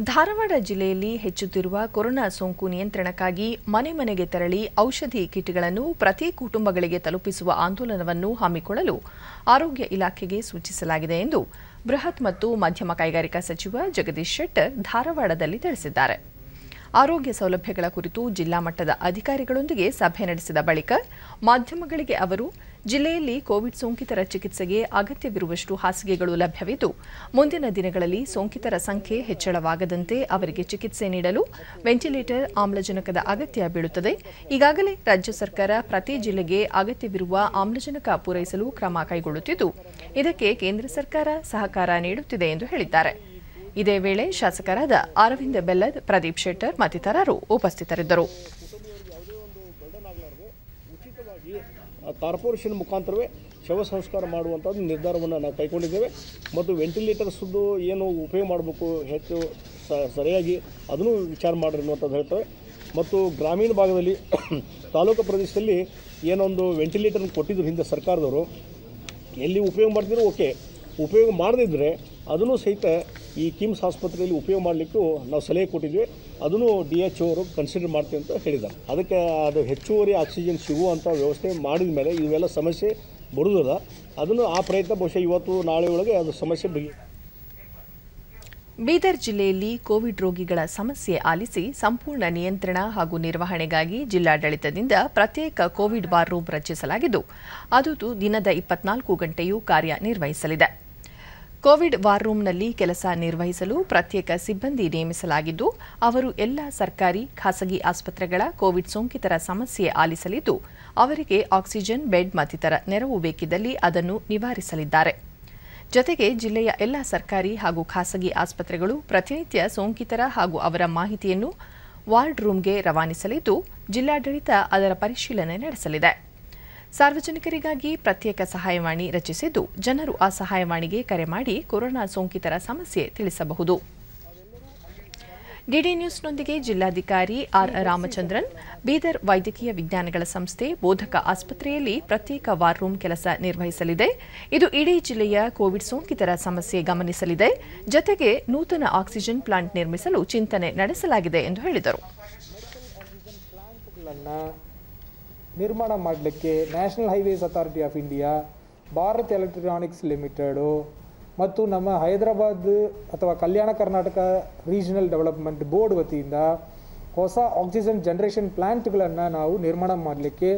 ಧಾರವಾಡ ಜಿಲ್ಲೆಯಲ್ಲಿ ಹೆಚ್ಚುತ್ತಿರುವ ಕೊರೋನಾ ಸೋಂಕು ನಿಯಂತ್ರಣಕ್ಕಾಗಿ ಮನೆ ಮನೆಗೆ ತೆರಳಿ ಔಷಧಿ ಕಿಟ್ಗಳನ್ನು ಪ್ರತಿ ಕುಟುಂಬಗಳಿಗೆ ತಲುಪಿಸುವ ಆಂದೋಲನವನ್ನು ಹಮ್ಮಿಕೊಳ್ಳಲು ಆರೋಗ್ಯ ಇಲಾಖೆಗೆ ಸೂಚಿಸಲಾಗಿದೆ ಎಂದು ಬೃಹತ್ ಮತ್ತು ಮಧ್ಯಮ ಕೈಗಾರಿಕಾ ಸಚಿವ ಜಗದೀಶ್ ಶೆಟ್ಟರ್ ಧಾರವಾಡದಲ್ಲಿ ತಿಳಿಸಿದ್ದಾರೆ. ಆರೋಗ್ಯ ಸೌಲಭ್ಯಗಳ ಕುರಿತು ಜಿಲ್ಲಾ ಮಟ್ಟದ ಅಧಿಕಾರಿಗಳೊಂದಿಗೆ ಸಭೆ ನಡೆಸಿದ ಬಳಿಕ ಮಾಧ್ಯಮಗಳಿಗೆ ಅವರು ಜಿಲ್ಲೆಯಲ್ಲಿ ಕೋವಿಡ್ ಸೋಂಕಿತರ ಚಿಕಿತ್ಸೆಗೆ ಅಗತ್ಯವಿರುವಷ್ಟು ಹಾಸಿಗೆಗಳು ಲಭ್ಯವಿದ್ದು ಮುಂದಿನ ದಿನಗಳಲ್ಲಿ ಸೋಂಕಿತರ ಸಂಖ್ಯೆ ಹೆಚ್ಚಳವಾಗದಂತೆ ಅವರಿಗೆ ಚಿಕಿತ್ಸೆ ನೀಡಲು ವೆಂಟಿಲೇಟರ್ ಆಮ್ಲಜನಕದ ಅಗತ್ಯ ಬೀಳುತ್ತದೆ. ಈಗಾಗಲೇ ರಾಜ್ಯ ಸರ್ಕಾರ ಪ್ರತಿ ಜಿಲ್ಲೆಗೆ ಅಗತ್ಯವಿರುವ ಆಮ್ಲಜನಕ ಪೂರೈಸಲು ಕ್ರಮ ಕೈಗೊಳ್ಳುತ್ತಿದ್ದು ಇದಕ್ಕೆ ಕೇಂದ್ರ ಸರ್ಕಾರ ಸಹಕಾರ ನೀಡುತ್ತಿದೆ ಎಂದು ಹೇಳಿದ್ದಾರೆ. ಇದೇ ವೇಳೆ ಶಾಸಕರಾದ ಅರವಿಂದ ಬೆಲ್ಲದ್, ಪ್ರದೀಪ್ ಶೆಟ್ಟರ್ ಮತ್ತಿತರರು ಉಪಸ್ಥಿತರಿದ್ದರು. ಕಾರ್ಪೊರೇಷನ್ ಮುಖಾಂತರವೇ ಶವ ಸಂಸ್ಕಾರ ಮಾಡುವಂಥದ್ದು ನಿರ್ಧಾರವನ್ನು ನಾವು ಕೈಗೊಂಡಿದ್ದೇವೆ ಮತ್ತು ವೆಂಟಿಲೇಟರ್ಸ್ದು ಏನು ಉಪಯೋಗ ಮಾಡಬೇಕು ಹೆಚ್ಚು ಸರಿಯಾಗಿ ಅದನ್ನು ವಿಚಾರ ಮಾಡಿರಿ ಅನ್ನುವಂಥದ್ದು ಹೇಳ್ತೇವೆ. ಮತ್ತು ಗ್ರಾಮೀಣ ಭಾಗದಲ್ಲಿ ತಾಲೂಕು ಪ್ರದೇಶದಲ್ಲಿ ಏನೊಂದು ವೆಂಟಿಲೇಟರ್ ಕೊಟ್ಟಿದ್ರು ಹಿಂದೆ ಸರ್ಕಾರದವರು, ಎಲ್ಲಿ ಉಪಯೋಗ ಮಾಡ್ತಿದ್ರು ಓಕೆ, ಉಪಯೋಗ ಮಾಡದಿದ್ದರೆ ಅದನ್ನು ಸಹಿತ ಈ ಕಿಮ್ಸ್ ಆಸ್ಪತ್ರೆಯಲ್ಲಿ ಉಪಯೋಗ ಮಾಡಲಿಕ್ಕೂ ನಾವು ಸಲಹೆ ಕೊಟ್ಟಿದ್ವಿ. ಅದನ್ನು DHO ಅವರು ಕನ್ಸಿಡರ್ ಮಾಡ್ತೀವಿ ಅಂತ ಹೇಳಿದ್ದಾರೆ. ಅದಕ್ಕೆ ಅದು ಹೆಚ್ಚುವರಿ ಆಕ್ಸಿಜನ್ ಸಿಗುವಂಥ ವ್ಯವಸ್ಥೆ ಮಾಡಿದ ಮೇಲೆ ಇವೆಲ್ಲ ಸಮಸ್ಯೆ ಬರುವುದಿಲ್ಲ. ಅದನ್ನು ಆ ಪ್ರಯತ್ನ ಬಹುಶಃ ಇವತ್ತು ನಾಳೆ ಒಳಗೆ ಅದು ಸಮಸ್ಯೆ ಬಗ್ಗೆ. ಬೀದರ್ ಜಿಲ್ಲೆಯಲ್ಲಿ ಕೋವಿಡ್ ರೋಗಿಗಳ ಸಮಸ್ಯೆ ಆಲಿಸಿ ಸಂಪೂರ್ಣ ನಿಯಂತ್ರಣ ಹಾಗೂ ನಿರ್ವಹಣೆಗಾಗಿ ಜಿಲ್ಲಾಡಳಿತದಿಂದ ಪ್ರತ್ಯೇಕ ಕೋವಿಡ್ ವಾರ್ ರೂಮ್ ರಚಿಸಲಾಗಿದ್ದು ಅದು ದಿನದ 24 ಗಂಟೆಯೂ ಕಾರ್ಯನಿರ್ವಹಿಸಲಿದೆ. ಕೋವಿಡ್ ವಾರ್ ರೂಮ್ನಲ್ಲಿ ಕೆಲಸ ನಿರ್ವಹಿಸಲು ಪ್ರತ್ಯೇಕ ಸಿಬ್ಬಂದಿ ನೇಮಿಸಲಾಗಿದ್ದು ಅವರು ಎಲ್ಲ ಸರ್ಕಾರಿ, ಖಾಸಗಿ ಆಸ್ಪತ್ರೆಗಳ ಕೋವಿಡ್ ಸೋಂಕಿತರ ಸಮಸ್ಯೆ ಆಲಿಸಲಿದ್ದು ಅವರಿಗೆ ಆಕ್ಸಿಜನ್, ಬೆಡ್ ಮತ್ತಿತರ ನೆರವು ಬೇಕಿದ್ದಲ್ಲಿ ಅದನ್ನು ನಿವಾರಿಸಲಿದ್ದಾರೆ. ಜೊತೆಗೆ ಜಿಲ್ಲೆಯ ಎಲ್ಲ ಸರ್ಕಾರಿ ಹಾಗೂ ಖಾಸಗಿ ಆಸ್ಪತ್ರೆಗಳು ಪ್ರತಿನಿತ್ಯ ಸೋಂಕಿತರ ಹಾಗೂ ಅವರ ಮಾಹಿತಿಯನ್ನು ವಾರ್ಡ್ ರೂಮ್ಗೆ ರವಾನಿಸಲಿದ್ದು ಜಿಲ್ಲಾಡಳಿತ ಅದರ ಪರಿಶೀಲನೆ ನಡೆಸಲಿದೆ. ಸಾರ್ವಜನಿಕರಿಗಾಗಿ ಪ್ರತ್ಯೇಕ ಸಹಾಯವಾಣಿ ರಚಿಸಿದ್ದು ಜನರು ಆ ಸಹಾಯವಾಣಿಗೆ ಕರೆ ಮಾಡಿ ಕೊರೋನಾ ಸೋಂಕಿತರ ಸಮಸ್ಯೆ ತಿಳಿಸಬಹುದು. ಡಿಡಿ ನ್ಯೂಸ್ನೊಂದಿಗೆ ಜಿಲ್ಲಾಧಿಕಾರಿ ಆರ್ ರಾಮಚಂದ್ರನ್, ಬೀದರ್ ವೈದ್ಯಕೀಯ ವಿಜ್ಞಾನಗಳ ಸಂಸ್ಥೆ ಬೋಧಕ ಆಸ್ಪತ್ರೆಯಲ್ಲಿ ಪ್ರತ್ಯೇಕ ವಾರ್ ರೂಮ್ ಕೆಲಸ ನಿರ್ವಹಿಸಲಿದೆ. ಇದು ಇಡೀ ಜಿಲ್ಲೆಯ ಕೋವಿಡ್ ಸೋಂಕಿತರ ಸಮಸ್ಯೆ ಗಮನಿಸಲಿದೆ. ಜೊತೆಗೆ ನೂತನ ಆಕ್ಸಿಜನ್ ಪ್ಲಾಂಟ್ ನಿರ್ಮಿಸಲು ಚಿಂತನೆ ನಡೆಸಲಾಗಿದೆ ಎಂದು ಹೇಳಿದರು. ನಿರ್ಮಾಣ ಮಾಡಲಿಕ್ಕೆ national highways authority of India, Bharat electronics limited ಮತ್ತು ನಮ್ಮ ಹೈದರಾಬಾದ್ ಅಥವಾ Kalyana Karnataka regional development board ವತಿಯಿಂದ ಹೊಸ ಆಕ್ಸಿಜನ್ ಜನರೇಷನ್ ಪ್ಲಾಂಟ್ಗಳನ್ನು ನಾವು ನಿರ್ಮಾಣ ಮಾಡಲಿಕ್ಕೆ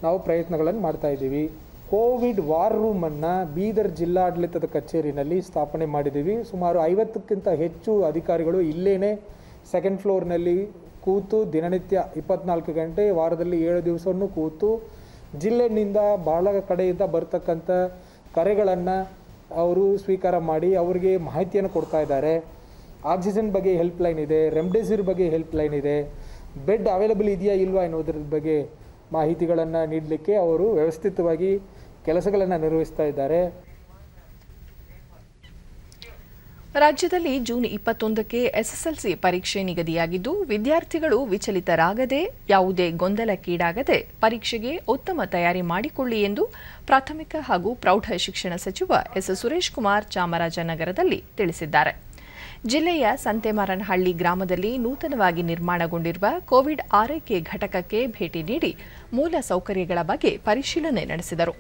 ನಾವು ಪ್ರಯತ್ನಗಳನ್ನು ಮಾಡ್ತಾ ಇದ್ದೀವಿ. ಕೋವಿಡ್ ವಾರ್ ರೂಮನ್ನು ಬೀದರ್ ಜಿಲ್ಲಾಡಳಿತದ ಕಚೇರಿನಲ್ಲಿ ಸ್ಥಾಪನೆ ಮಾಡಿದ್ದೀವಿ. ಸುಮಾರು 50ಕ್ಕಿಂತ ಹೆಚ್ಚು ಅಧಿಕಾರಿಗಳು ಇಲ್ಲೇನೆ ಸೆಕೆಂಡ್ ಫ್ಲೋರ್ನಲ್ಲಿ ಕೂತು ದಿನನಿತ್ಯ 24 ಗಂಟೆ ವಾರದಲ್ಲಿ 7 ದಿವಸವನ್ನು ಕೂತು ಜಿಲ್ಲೆಯಿಂದ ಬಹಳ ಕಡೆಯಿಂದ ಬರ್ತಕ್ಕಂಥ ಕರೆಗಳನ್ನು ಅವರು ಸ್ವೀಕಾರ ಮಾಡಿ ಅವರಿಗೆ ಮಾಹಿತಿಯನ್ನು ಕೊಡ್ತಾ ಇದ್ದಾರೆ. ಆಕ್ಸಿಜನ್ ಬಗ್ಗೆ ಹೆಲ್ಪ್ಲೈನ್ ಇದೆ, ರೆಮ್ಡೆಸಿವಿರ್ ಬಗ್ಗೆ ಹೆಲ್ಪ್ಲೈನ್ ಇದೆ, ಬೆಡ್ ಅವೈಲಬಲ್ ಇದೆಯಾ ಇಲ್ವಾ ಎನ್ನುವುದರ ಬಗ್ಗೆ ಮಾಹಿತಿಗಳನ್ನು ನೀಡಲಿಕ್ಕೆ ಅವರು ವ್ಯವಸ್ಥಿತವಾಗಿ ಕೆಲಸಗಳನ್ನು ನಿರ್ವಹಿಸ್ತಾ ಇದ್ದಾರೆ. ರಾಜ್ಯದಲ್ಲಿ ಜೂನ್ 21ಕ್ಕೆ ಎಸ್ಎಸ್ಎಲ್ಸಿ ಪರೀಕ್ಷೆ ನಿಗದಿಯಾಗಿದ್ದು ವಿದ್ಯಾರ್ಥಿಗಳು ವಿಚಲಿತರಾಗದೆ, ಯಾವುದೇ ಗೊಂದಲಕ್ಕೀಡಾಗದೆ ಪರೀಕ್ಷೆಗೆ ಉತ್ತಮ ತಯಾರಿ ಮಾಡಿಕೊಳ್ಳಿ ಎಂದು ಪ್ರಾಥಮಿಕ ಹಾಗೂ ಪ್ರೌಢ ಶಿಕ್ಷಣ ಸಚಿವ ಎಸ್ ಸುರೇಶ್ ಕುಮಾರ್ ಚಾಮರಾಜನಗರದಲ್ಲಿ ತಿಳಿಸಿದ್ದಾರೆ. ಜಿಲ್ಲೆಯ ಸಂತೆಮಾರನಹಳ್ಳಿ ಗ್ರಾಮದಲ್ಲಿ ನೂತನವಾಗಿ ನಿರ್ಮಾಣಗೊಂಡಿರುವ ಕೋವಿಡ್ ಆರೈಕೆ ಘಟಕಕ್ಕೆ ಭೇಟಿ ನೀಡಿ ಮೂಲ ಸೌಕರ್ಯಗಳ ಬಗ್ಗೆ ಪರಿಶೀಲನೆ ನಡೆಸಿದರು.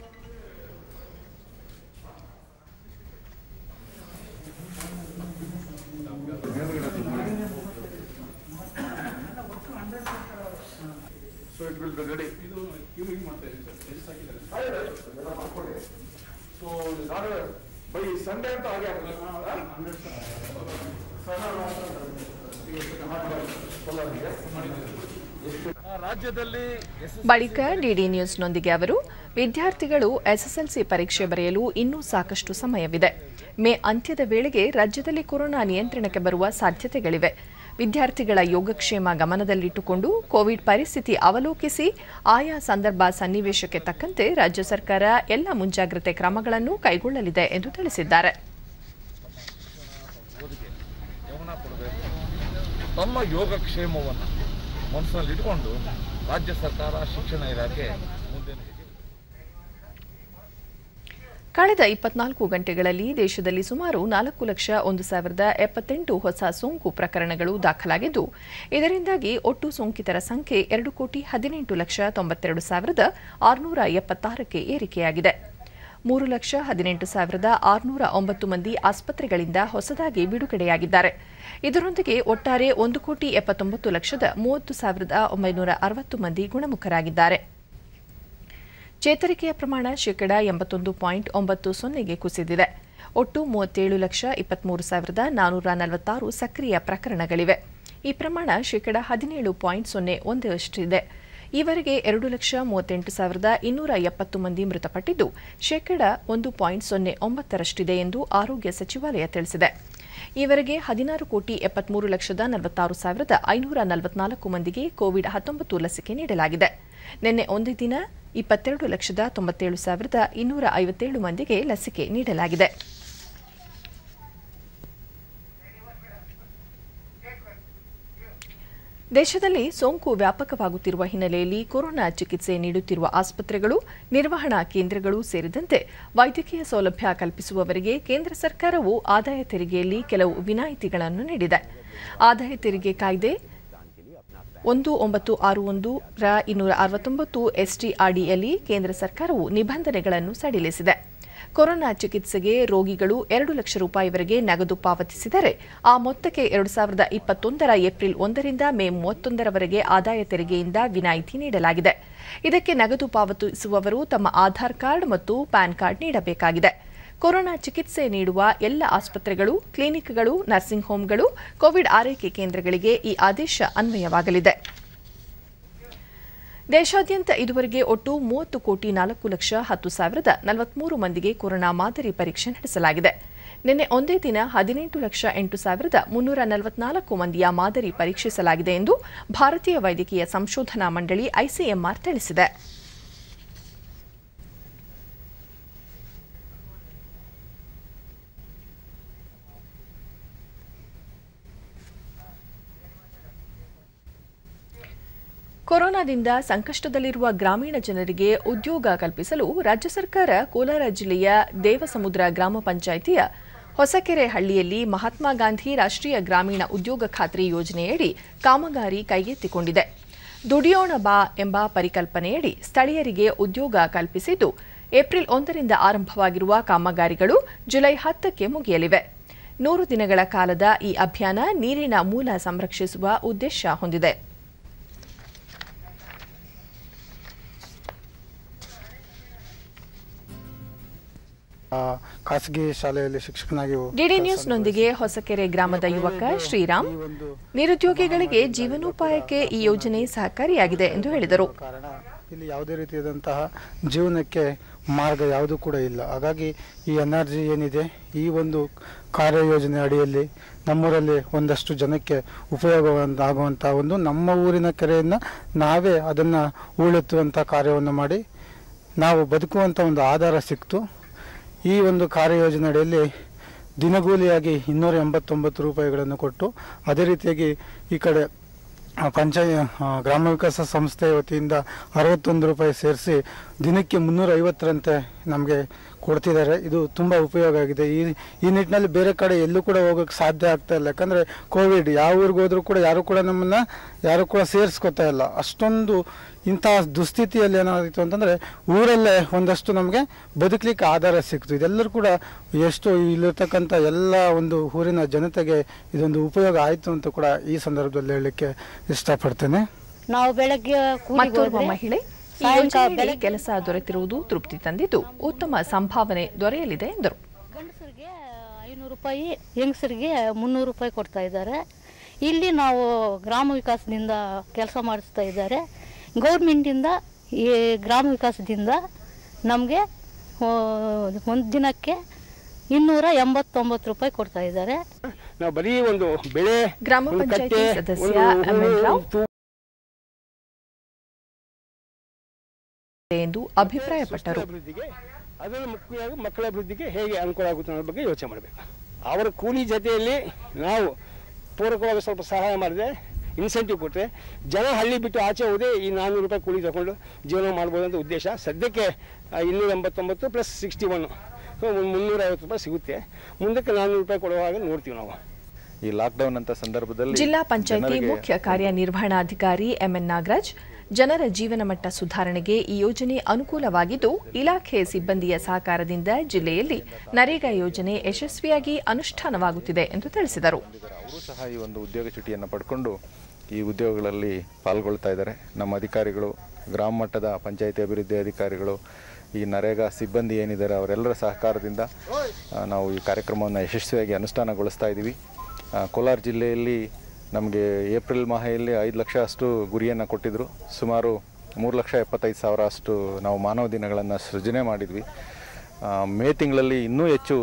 ಬಳಿಕ ಡಿಡಿ ನ್ಯೂಸ್ನೊಂದಿಗೆ ಅವರು, ವಿದ್ಯಾರ್ಥಿಗಳು ಎಸ್ಎಸ್ಎಲ್ಸಿ ಪರೀಕ್ಷೆ ಬರೆಯಲು ಇನ್ನೂ ಸಾಕಷ್ಟು ಸಮಯವಿದೆ. ಮೇ ಅಂತ್ಯದ ವೇಳೆಗೆ ರಾಜ್ಯದಲ್ಲಿ ಕೊರೋನಾ ನಿಯಂತ್ರಣಕ್ಕೆ ಬರುವ ಸಾಧ್ಯತೆಗಳಿವೆ. ವಿದ್ಯಾರ್ಥಿಗಳ ಯೋಗಕ್ಷೇಮ ಗಮನದಲ್ಲಿಟ್ಟುಕೊಂಡು ಕೋವಿಡ್ ಪರಿಸ್ಥಿತಿ ಅವಲೋಕಿಸಿ ಆಯಾ ಸಂದರ್ಭ ಸನ್ನಿವೇಶಕ್ಕೆ ತಕ್ಕಂತೆ ರಾಜ್ಯ ಸರ್ಕಾರ ಎಲ್ಲ ಮುಂಜಾಗ್ರತೆ ಕ್ರಮಗಳನ್ನು ಕೈಗೊಳ್ಳಲಿದೆ ಎಂದು ತಿಳಿಸಿದ್ದಾರೆ. ತಮ್ಮ ಯೋಗಕ್ಷೇಮವನ್ನು ಮನಸ್ಸಿನಲ್ಲಿಟ್ಟುಕೊಂಡು ರಾಜ್ಯ ಸರ್ಕಾರ, ಶಿಕ್ಷಣ ಇಲಾಖೆ ಮುಂದೆ ಕಳೆದ 24 ಗಂಟೆಗಳಲ್ಲಿ ದೇಶದಲ್ಲಿ ಸುಮಾರು 4,01,078 ಹೊಸ ಸೋಂಕು ಪ್ರಕರಣಗಳು ದಾಖಲಾಗಿದ್ದು, ಇದರಿಂದಾಗಿ ಒಟ್ಟು ಸೋಂಕಿತರ ಸಂಖ್ಯೆ 2,18,92,676ಕ್ಕೆ ಏರಿಕೆಯಾಗಿದೆ. 3,18,609 ಮಂದಿ ಆಸ್ಪತ್ರೆಗಳಿಂದ ಹೊಸದಾಗಿ ಬಿಡುಗಡೆಯಾಗಿದ್ದಾರೆ. ಇದರೊಂದಿಗೆ ಒಟ್ಟಾರೆ 1,79,30,30,960 ಮಂದಿ ಗುಣಮುಖರಾಗಿದ್ದಾರೆ. ಚೇತರಿಕೆಯ ಪ್ರಮಾಣ 81.90% ಕುಸಿದಿದೆ. ಒಟ್ಟು 37,23,446 ಸಕ್ರಿಯ ಪ್ರಕರಣಗಳಿವೆ. ಈ ಪ್ರಮಾಣ 17.01% ಈವರೆಗೆ 2,38,270 ಮಂದಿ ಮೃತಪಟ್ಟಿದ್ದು 1.09% ಎಂದು ಆರೋಗ್ಯ ಸಚಿವಾಲಯ ತಿಳಿಸಿದೆ. ಈವರೆಗೆ 16,73,46,544 ಮಂದಿಗೆ ಕೋವಿಡ್-19 ಲಸಿಕೆ ನೀಡಲಾಗಿದೆ. ನಿನ್ನೆ ಒಂದೇ ದಿನ 22,97,257 ಮಂದಿಗೆ ಲಸಿಕೆ ನೀಡಲಾಗಿದೆ. ದೇಶದಲ್ಲಿ ಸೋಂಕು ವ್ಯಾಪಕವಾಗುತ್ತಿರುವ ಹಿನ್ನೆಲೆಯಲ್ಲಿ ಕೊರೋನಾ ಚಿಕಿತ್ಸೆ ನೀಡುತ್ತಿರುವ ಆಸ್ಪತ್ರೆಗಳು, ನಿರ್ವಹಣಾ ಕೇಂದ್ರಗಳು ಸೇರಿದಂತೆ ವೈದ್ಯಕೀಯ ಸೌಲಭ್ಯ ಕಲ್ಪಿಸುವವರಿಗೆ ಕೇಂದ್ರ ಸರ್ಕಾರವು ಆದಾಯ ತೆರಿಗೆಯಲ್ಲಿ ಕೆಲವು ವಿನಾಯಿತಿಗಳನ್ನು ನೀಡಿದೆ. ಆದಾಯ ತೆರಿಗೆ ಕಾಯ್ದೆ 1961 ರ 269 ಎಸ್ಟಿ ಅಡಿಯಲ್ಲಿ ಕೇಂದ್ರ ಸರ್ಕಾರವು ನಿಬಂಧನೆಗಳನ್ನು ಸಡಿಲಿಸಿದೆ. ಕೊರೋನಾ ಚಿಕಿತ್ಸೆಗೆ ರೋಗಿಗಳು 2 ಲಕ್ಷ ರೂಪಾಯಿವರೆಗೆ ನಗದು ಪಾವತಿಸಿದರೆ ಆ ಮೊತ್ತಕ್ಕೆ 2021 ರ ಏಪ್ರಿಲ್ 1 ರಿಂದ ಮೇ 31 ರವರೆಗೆ ಆದಾಯ ತೆರಿಗೆಯಿಂದ ವಿನಾಯಿತಿ ನೀಡಲಾಗಿದೆ. ಇದಕ್ಕೆ ನಗದು ಪಾವತಿಸುವವರು ತಮ್ಮ ಆಧಾರ್ ಕಾರ್ಡ್ ಮತ್ತು ಪ್ಯಾನ್ ಕಾರ್ಡ್ ನೀಡಬೇಕಾಗಿದೆ. ಕೊರೋನಾ ಚಿಕಿತ್ಸೆ ನೀಡುವ ಎಲ್ಲ ಆಸ್ಪತ್ರೆಗಳು, ಕ್ಲಿನಿಕ್ಗಳು, ನರ್ಸಿಂಗ್ ಹೋಂಗಳು, ಕೋವಿಡ್ ಆರೈಕೆ ಕೇಂದ್ರಗಳಿಗೆ ಈ ಆದೇಶ ಅನ್ವಯವಾಗಲಿದೆ. ದೇಶಾದ್ಯಂತ ಇದುವರೆಗೆ ಒಟ್ಟು 30,04,10,43 ಮಂದಿಗೆ ಕೊರೋನಾ ಮಾದರಿ ಪರೀಕ್ಷೆ ನಡೆಸಲಾಗಿದೆ. ನಿನ್ನೆ ಒಂದೇ ದಿನ 18,08,344 ಮಂದಿಯ ಮಾದರಿ ಪರೀಕ್ಷಿಸಲಾಗಿದೆ ಎಂದು ಭಾರತೀಯ ವೈದ್ಯಕೀಯ ಸಂಶೋಧನಾ ಮಂಡಳಿ ಐಸಿಎಂಆರ್ ತಿಳಿಸಿದೆ. ಕೊರೋನಾದಿಂದ ಸಂಕಷ್ಟದಲ್ಲಿರುವ ಗ್ರಾಮೀಣ ಜನರಿಗೆ ಉದ್ಯೋಗ ಕಲ್ಪಿಸಲು ರಾಜ್ಯ ಸರ್ಕಾರ ಕೋಲಾರ ಜಿಲ್ಲೆಯ ದೇವಸಮುದ್ರ ಗ್ರಾಮ ಪಂಚಾಯಿತಿಯ ಹೊಸಕೆರೆ ಹಳ್ಳಿಯಲ್ಲಿ ಮಹಾತ್ಮ ಗಾಂಧಿ ರಾಷ್ಟ್ರೀಯ ಗ್ರಾಮೀಣ ಉದ್ಯೋಗ ಖಾತ್ರಿ ಯೋಜನೆಯಡಿ ಕಾಮಗಾರಿ ಕೈಗೆತ್ತಿಕೊಂಡಿದೆ. ದುಡಿಯೋಣ ಬಾ ಎಂಬ ಪರಿಕಲ್ಪನೆಯಡಿ ಸ್ಥಳೀಯರಿಗೆ ಉದ್ಯೋಗ ಕಲ್ಪಿಸಿದ್ದು, ಏಪ್ರಿಲ್ 1 ರಿಂದ ಆರಂಭವಾಗಿರುವ ಕಾಮಗಾರಿಗಳು ಜುಲೈ 10ಕ್ಕೆ ಮುಗಿಯಲಿವೆ. 100 ದಿನಗಳ ಕಾಲದ ಈ ಅಭಿಯಾನ ನೀರಿನ ಮೂಲ ಸಂರಕ್ಷಿಸುವ ಉದ್ದೇಶ ಹೊಂದಿದೆ. ಖಾಸಗಿ ಶಾಲೆಯಲ್ಲಿ ಶಿಕ್ಷಕನಾಗಿ ಡಿಡಿ ನ್ಯೂಸ್ನೊಂದಿಗೆ ಹೊಸಕೆರೆ ಗ್ರಾಮದ ಯುವಕ ಶ್ರೀರಾಮ್, ನಿರುದ್ಯೋಗಿಗಳಿಗೆ ಜೀವನೋಪಾಯಕ್ಕೆ ಈ ಯೋಜನೆ ಸಹಕಾರಿಯಾಗಿದೆ ಎಂದು ಹೇಳಿದರು. ಕಾರಣ ಇಲ್ಲಿ ಯಾವುದೇ ರೀತಿಯಾದಂತಹ ಜೀವನಕ್ಕೆ ಮಾರ್ಗ ಯಾವುದೂ ಕೂಡ ಇಲ್ಲ. ಹಾಗಾಗಿ ಈ ಎನ್ಆರ್ಜಿ ಏನಿದೆ, ಈ ಒಂದು ಕಾರ್ಯಯೋಜನೆ ಅಡಿಯಲ್ಲಿ ನಮ್ಮೂರಲ್ಲಿ ಒಂದಷ್ಟು ಜನಕ್ಕೆ ಉಪಯೋಗವಾಗುವಂಥ ಒಂದು ನಮ್ಮ ಊರಿನ ಕೆರೆಯನ್ನು ನಾವೇ ಅದನ್ನು ಹೂಳೆತ್ತುವಂಥ ಕಾರ್ಯವನ್ನು ಮಾಡಿ ನಾವು ಬದುಕುವಂಥ ಒಂದು ಆಧಾರ ಸಿಕ್ತು. ಈ ಒಂದು ಕಾರ್ಯಯೋಜನೆ ಅಡಿಯಲ್ಲಿ ದಿನಗೂಲಿಯಾಗಿ 289 ರೂಪಾಯಿಗಳನ್ನು ಕೊಟ್ಟು, ಅದೇ ರೀತಿಯಾಗಿ ಈ ಕಡೆ ಗ್ರಾಮ ವಿಕಾಸ ಸಂಸ್ಥೆ ವತಿಯಿಂದ 61 ರೂಪಾಯಿ ಸೇರಿಸಿ ದಿನಕ್ಕೆ 350ರಂತೆ ನಮಗೆ ಕೊಡ್ತಿದ್ದಾರೆ. ಇದು ತುಂಬ ಉಪಯೋಗ ಆಗಿದೆ. ಈ ನಿಟ್ಟಿನಲ್ಲಿ ಬೇರೆ ಕಡೆ ಎಲ್ಲೂ ಕೂಡ ಹೋಗೋಕ್ಕೆ ಸಾಧ್ಯ ಆಗ್ತಾ ಇಲ್ಲ. ಯಾಕಂದರೆ ಕೋವಿಡ್ ಯಾವ ಊರಿಗೆ ಹೋದ್ರೂ ಕೂಡ ಯಾರು ಕೂಡ ಸೇರಿಸ್ಕೊತಾ ಇಲ್ಲ. ಅಷ್ಟೊಂದು ಇಂಥ ದುಸ್ಥಿತಿಯಲ್ಲಿ ಏನಾಗಿತ್ತು ಅಂತಂದರೆ ಊರಲ್ಲೇ ಒಂದಷ್ಟು ನಮಗೆ ಬದುಕಲಿಕ್ಕೆ ಆಧಾರ ಸಿಕ್ತು. ಇದೆಲ್ಲರೂ ಕೂಡ ಎಷ್ಟು ಇಲ್ಲಿರ್ತಕ್ಕಂಥ ಎಲ್ಲ ಒಂದು ಊರಿನ ಜನತೆಗೆ ಇದೊಂದು ಉಪಯೋಗ ಆಯಿತು ಅಂತ ಕೂಡ ಈ ಸಂದರ್ಭದಲ್ಲಿ ಹೇಳಲಿಕ್ಕೆ ಇಷ್ಟಪಡ್ತೇನೆ. ನಾವು ಬೆಳಗ್ಗೆ ಮತ್ತೋರ್ವ ಮಹಿಳೆ, ಈ ಯೋಜನೆಯಲ್ಲಿ ಕೆಲಸ ದೊರೆತಿರುವುದು ತೃಪ್ತಿ ತಂದಿದ್ದು ಉತ್ತಮ ಸಂಭಾವನೆ ದೊರೆಯಲಿದೆ ಎಂದರು. ಗಂಡಸರಿಗೆ 500 ರೂಪಾಯಿ, ಹೆಂಗಸರಿಗೆ 300 ರೂಪಾಯಿ ಕೊಡ್ತಾ ಇದ್ದಾರೆ. ಇಲ್ಲಿ ನಾವು ಗ್ರಾಮ ವಿಕಾಸದಿಂದ ಕೆಲಸ ಮಾಡಿಸ್ತಾ ಇದ್ದಾರೆ. ಗೌರ್ಮೆಂಟಿಂದ ಈ ಗ್ರಾಮ ವಿಕಾಸದಿಂದ ನಮಗೆ ಒಂದು ದಿನಕ್ಕೆ 289 ರೂಪಾಯಿ ಕೊಡ್ತಾ ಇದ್ದಾರೆ. ನಾವು ಬರೀ ಒಂದು ಬೆಳೆ ಗ್ರಾಮ ಪಂಚಾಯಿತಿ ಸದಸ್ಯ ಎಂಎನ್ ರಾವ್ ಎಂದು ಅಭಿಪ್ರಾಯಪಟ್ಟರು. ಅದನ್ನು ಮುಖ್ಯವಾಗಿ ಮಕ್ಕಳ ಅಭಿವೃದ್ಧಿಗೆ ಹೇಗೆ ಅನುಕೂಲ ಆಗುತ್ತೆ ಅನ್ನೋ ಬಗ್ಗೆ ಯೋಚನೆ ಮಾಡಬೇಕು. ಅವರ ಕೂಲಿ ಜೊತೆಯಲ್ಲಿ ನಾವು ಪೂರಕವಾಗಿ ಸ್ವಲ್ಪ ಸಹಾಯ ಮಾಡಿದೆ, ಇನ್ಸೆಂಟಿವ್ ಕೊಟ್ಟರೆ ಜನ ಹಳ್ಳಿ ಬಿಟ್ಟು ಆಚೆ ಹೋದೆ ಈ 400 ರೂಪಾಯಿ ಕೂಲಿ ತಗೊಂಡು ಜೀವನ ಮಾಡ್ಬೋದು ಅಂತ ಉದ್ದೇಶ. ಸದ್ಯಕ್ಕೆ 289 ಪ್ಲಸ್ 61 350 ರೂಪಾಯಿ ಸಿಗುತ್ತೆ. ಮುಂದಕ್ಕೆ 400 ರೂಪಾಯಿ ಕೊಡುವ ಹಾಗೆ ನೋಡ್ತೀವಿ ನಾವು. ಈ ಲಾಕ್ಡೌನ್ ಅಂತ ಸಂದರ್ಭದಲ್ಲಿ ಜಿಲ್ಲಾ ಪಂಚಾಯಿತಿ ಮುಖ್ಯ ಕಾರ್ಯನಿರ್ವಹಣಾಧಿಕಾರಿ ಎಂಎನ್ ನಾಗರಾಜ್, ಜನರ ಜೀವನ ಮಟ್ಟ ಸುಧಾರಣೆಗೆ ಈ ಯೋಜನೆ ಅನುಕೂಲವಾಗಿದ್ದು, ಇಲಾಖೆ ಸಿಬ್ಬಂದಿಯ ಸಹಕಾರದಿಂದ ಜಿಲ್ಲೆಯಲ್ಲಿ ನರೇಗಾ ಯೋಜನೆ ಯಶಸ್ವಿಯಾಗಿ ಅನುಷ್ಠಾನವಾಗುತ್ತಿದೆ ಎಂದು ತಿಳಿಸಿದರು. ಅವರು ಸಹ ಈ ಒಂದು ಉದ್ಯೋಗ ಚೀಟಿಯನ್ನು ಪಡ್ಕೊಂಡು ಈ ಉದ್ಯೋಗಗಳಲ್ಲಿ ಪಾಲ್ಗೊಳ್ತಾ ಇದ್ದಾರೆ. ನಮ್ಮ ಅಧಿಕಾರಿಗಳು ಗ್ರಾಮ ಮಟ್ಟದ ಪಂಚಾಯಿತಿ ಅಭಿವೃದ್ಧಿ ಅಧಿಕಾರಿಗಳು, ಈ ನರೇಗಾ ಸಿಬ್ಬಂದಿ ಏನಿದ್ದಾರೆ ಅವರೆಲ್ಲರ ಸಹಕಾರದಿಂದ ನಾವು ಈ ಕಾರ್ಯಕ್ರಮವನ್ನು ಯಶಸ್ವಿಯಾಗಿ ಅನುಷ್ಠಾನಗೊಳಿಸ್ತಾ ಇದ್ದೀವಿ. ಕೋಲಾರ ಜಿಲ್ಲೆಯಲ್ಲಿ ನಮಗೆ ಏಪ್ರಿಲ್ ಮಾಹೆಯಲ್ಲಿ 5 ಲಕ್ಷ ಅಷ್ಟು ಗುರಿಯನ್ನು ಕೊಟ್ಟಿದ್ದರು. ಸುಮಾರು 3,75,000 ಅಷ್ಟು ನಾವು ಮಾನವ ದಿನಗಳನ್ನು ಸೃಜನೆ ಮಾಡಿದ್ವಿ. ಮೇ ತಿಂಗಳಲ್ಲಿ ಇನ್ನೂ ಹೆಚ್ಚು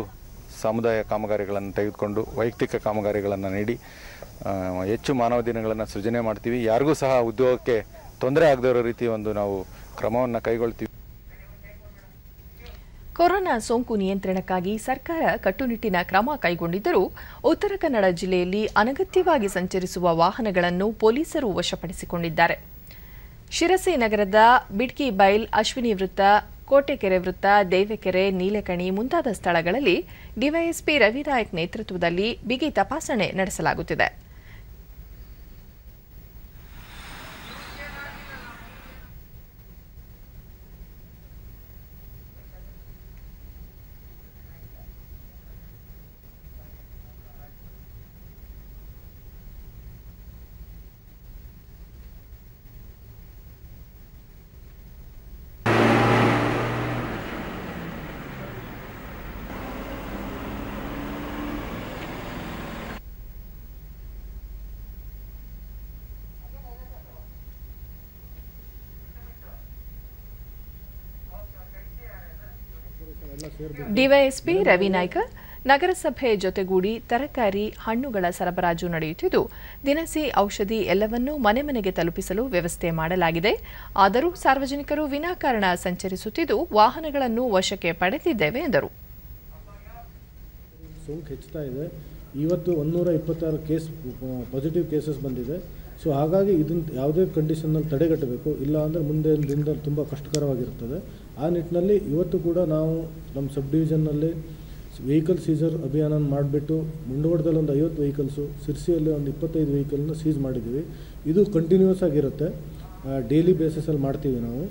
ಸಮುದಾಯ ಕಾಮಗಾರಿಗಳನ್ನು ತೆಗೆದುಕೊಂಡು ವೈಯಕ್ತಿಕ ಕಾಮಗಾರಿಗಳನ್ನು ನೀಡಿ ಹೆಚ್ಚು ಮಾನವ ದಿನಗಳನ್ನು ಸೃಜನೆ ಮಾಡ್ತೀವಿ. ಯಾರಿಗೂ ಸಹ ಉದ್ಯೋಗಕ್ಕೆ ತೊಂದರೆ ಆಗದೇ ಇರೋ ರೀತಿ ಒಂದು ನಾವು ಕ್ರಮವನ್ನು ಕೈಗೊಳ್ತೀವಿ. ಕೊರೋನಾ ಸೋಂಕು ನಿಯಂತ್ರಣಕ್ಕಾಗಿ ಸರ್ಕಾರ ಕಟ್ಟುನಿಟ್ಟಿನ ಕ್ರಮ ಕೈಗೊಂಡಿದ್ದರೂ ಉತ್ತರ ಕನ್ನಡ ಜಿಲ್ಲೆಯಲ್ಲಿ ಅನಗತ್ಯವಾಗಿ ಸಂಚರಿಸುವ ವಾಹನಗಳನ್ನು ಪೊಲೀಸರು ವಶಪಡಿಸಿಕೊಂಡಿದ್ದಾರೆ. ಶಿರಸಿ ನಗರದ ಬಿಡ್ಕಿ ಬೈಲ್, ಅಶ್ವಿನಿ ವೃತ್ತ, ಕೋಟೆಕೆರೆ ವೃತ್ತ, ದೇವೆಕೆರೆ, ನೀಲೆಕಣಿ ಮುಂತಾದ ಸ್ಥಳಗಳಲ್ಲಿ ಡಿವೈಎಸ್ಪಿ ರವಿನಾಯಕ್ ನೇತೃತ್ವದಲ್ಲಿ ಬಿಗಿ ತಪಾಸಣೆ ನಡೆಸಲಾಗುತ್ತಿದೆ. ಡಿವೈಎಸ್ಪಿ ರವಿನಾಯ್ಕ ನಗರಸಭೆ ಜೊತೆಗೂಡಿ ತರಕಾರಿ, ಹಣ್ಣುಗಳ ಸರಬರಾಜು ನಡೆಯುತ್ತಿದ್ದು, ದಿನಸಿ, ಔಷಧಿ ಎಲ್ಲವನ್ನೂ ಮನೆ ಮನೆಗೆ ತಲುಪಿಸಲು ವ್ಯವಸ್ಥೆ ಮಾಡಲಾಗಿದೆ. ಆದರೂ ಸಾರ್ವಜನಿಕರು ವಿನಾಕಾರಣ ಸಂಚರಿಸುತ್ತಿದ್ದು ವಾಹನಗಳನ್ನು ವಶಕ್ಕೆ ಪಡೆದಿದ್ದೇವೆ ಎಂದರು. ಸೋಂಕು ಹೆಚ್ಚುತ್ತಾ ಇದೆ. ಇವತ್ತು 126 ಕೇಸ್ ಪಾಸಿಟಿವ್ ಕೇಸಸ್ ಬಂದಿದೆ. ಸೊ ಹಾಗಾಗಿ ಇದನ್ನು ಯಾವುದೇ ಕಂಡೀಷನ್ನಲ್ಲಿ ತಡೆಗಟ್ಟಬೇಕು, ಇಲ್ಲ ಅಂದರೆ ಮುಂದೆ ದಿನದಲ್ಲಿ ತುಂಬ ಕಷ್ಟಕರವಾಗಿರುತ್ತದೆ. ಆ ನಿಟ್ಟಿನಲ್ಲಿ ಇವತ್ತು ಕೂಡ ನಾವು ನಮ್ಮ ಸಬ್ ಡಿವಿಷನ್ನಲ್ಲಿ ವೆಹಿಕಲ್ ಸೀಸರ್ ಅಭಿಯಾನ ಮಾಡಿಬಿಟ್ಟು ಮುಂಡಗೋಡದಲ್ಲಿ ಒಂದು 50 ವೆಹಿಕಲ್ಸು, ಸಿರ್ಸಿಯಲ್ಲಿ ಒಂದು 25 ವೆಹಿಕಲ್ನ ಸೀಸ್ ಮಾಡಿದ್ದೀವಿ. ಇದು ಕಂಟಿನ್ಯೂಸ್ ಆಗಿರುತ್ತೆ, ಡೈಲಿ ಬೇಸಿಸಲ್ಲಿ ಮಾಡ್ತೀವಿ ನಾವು.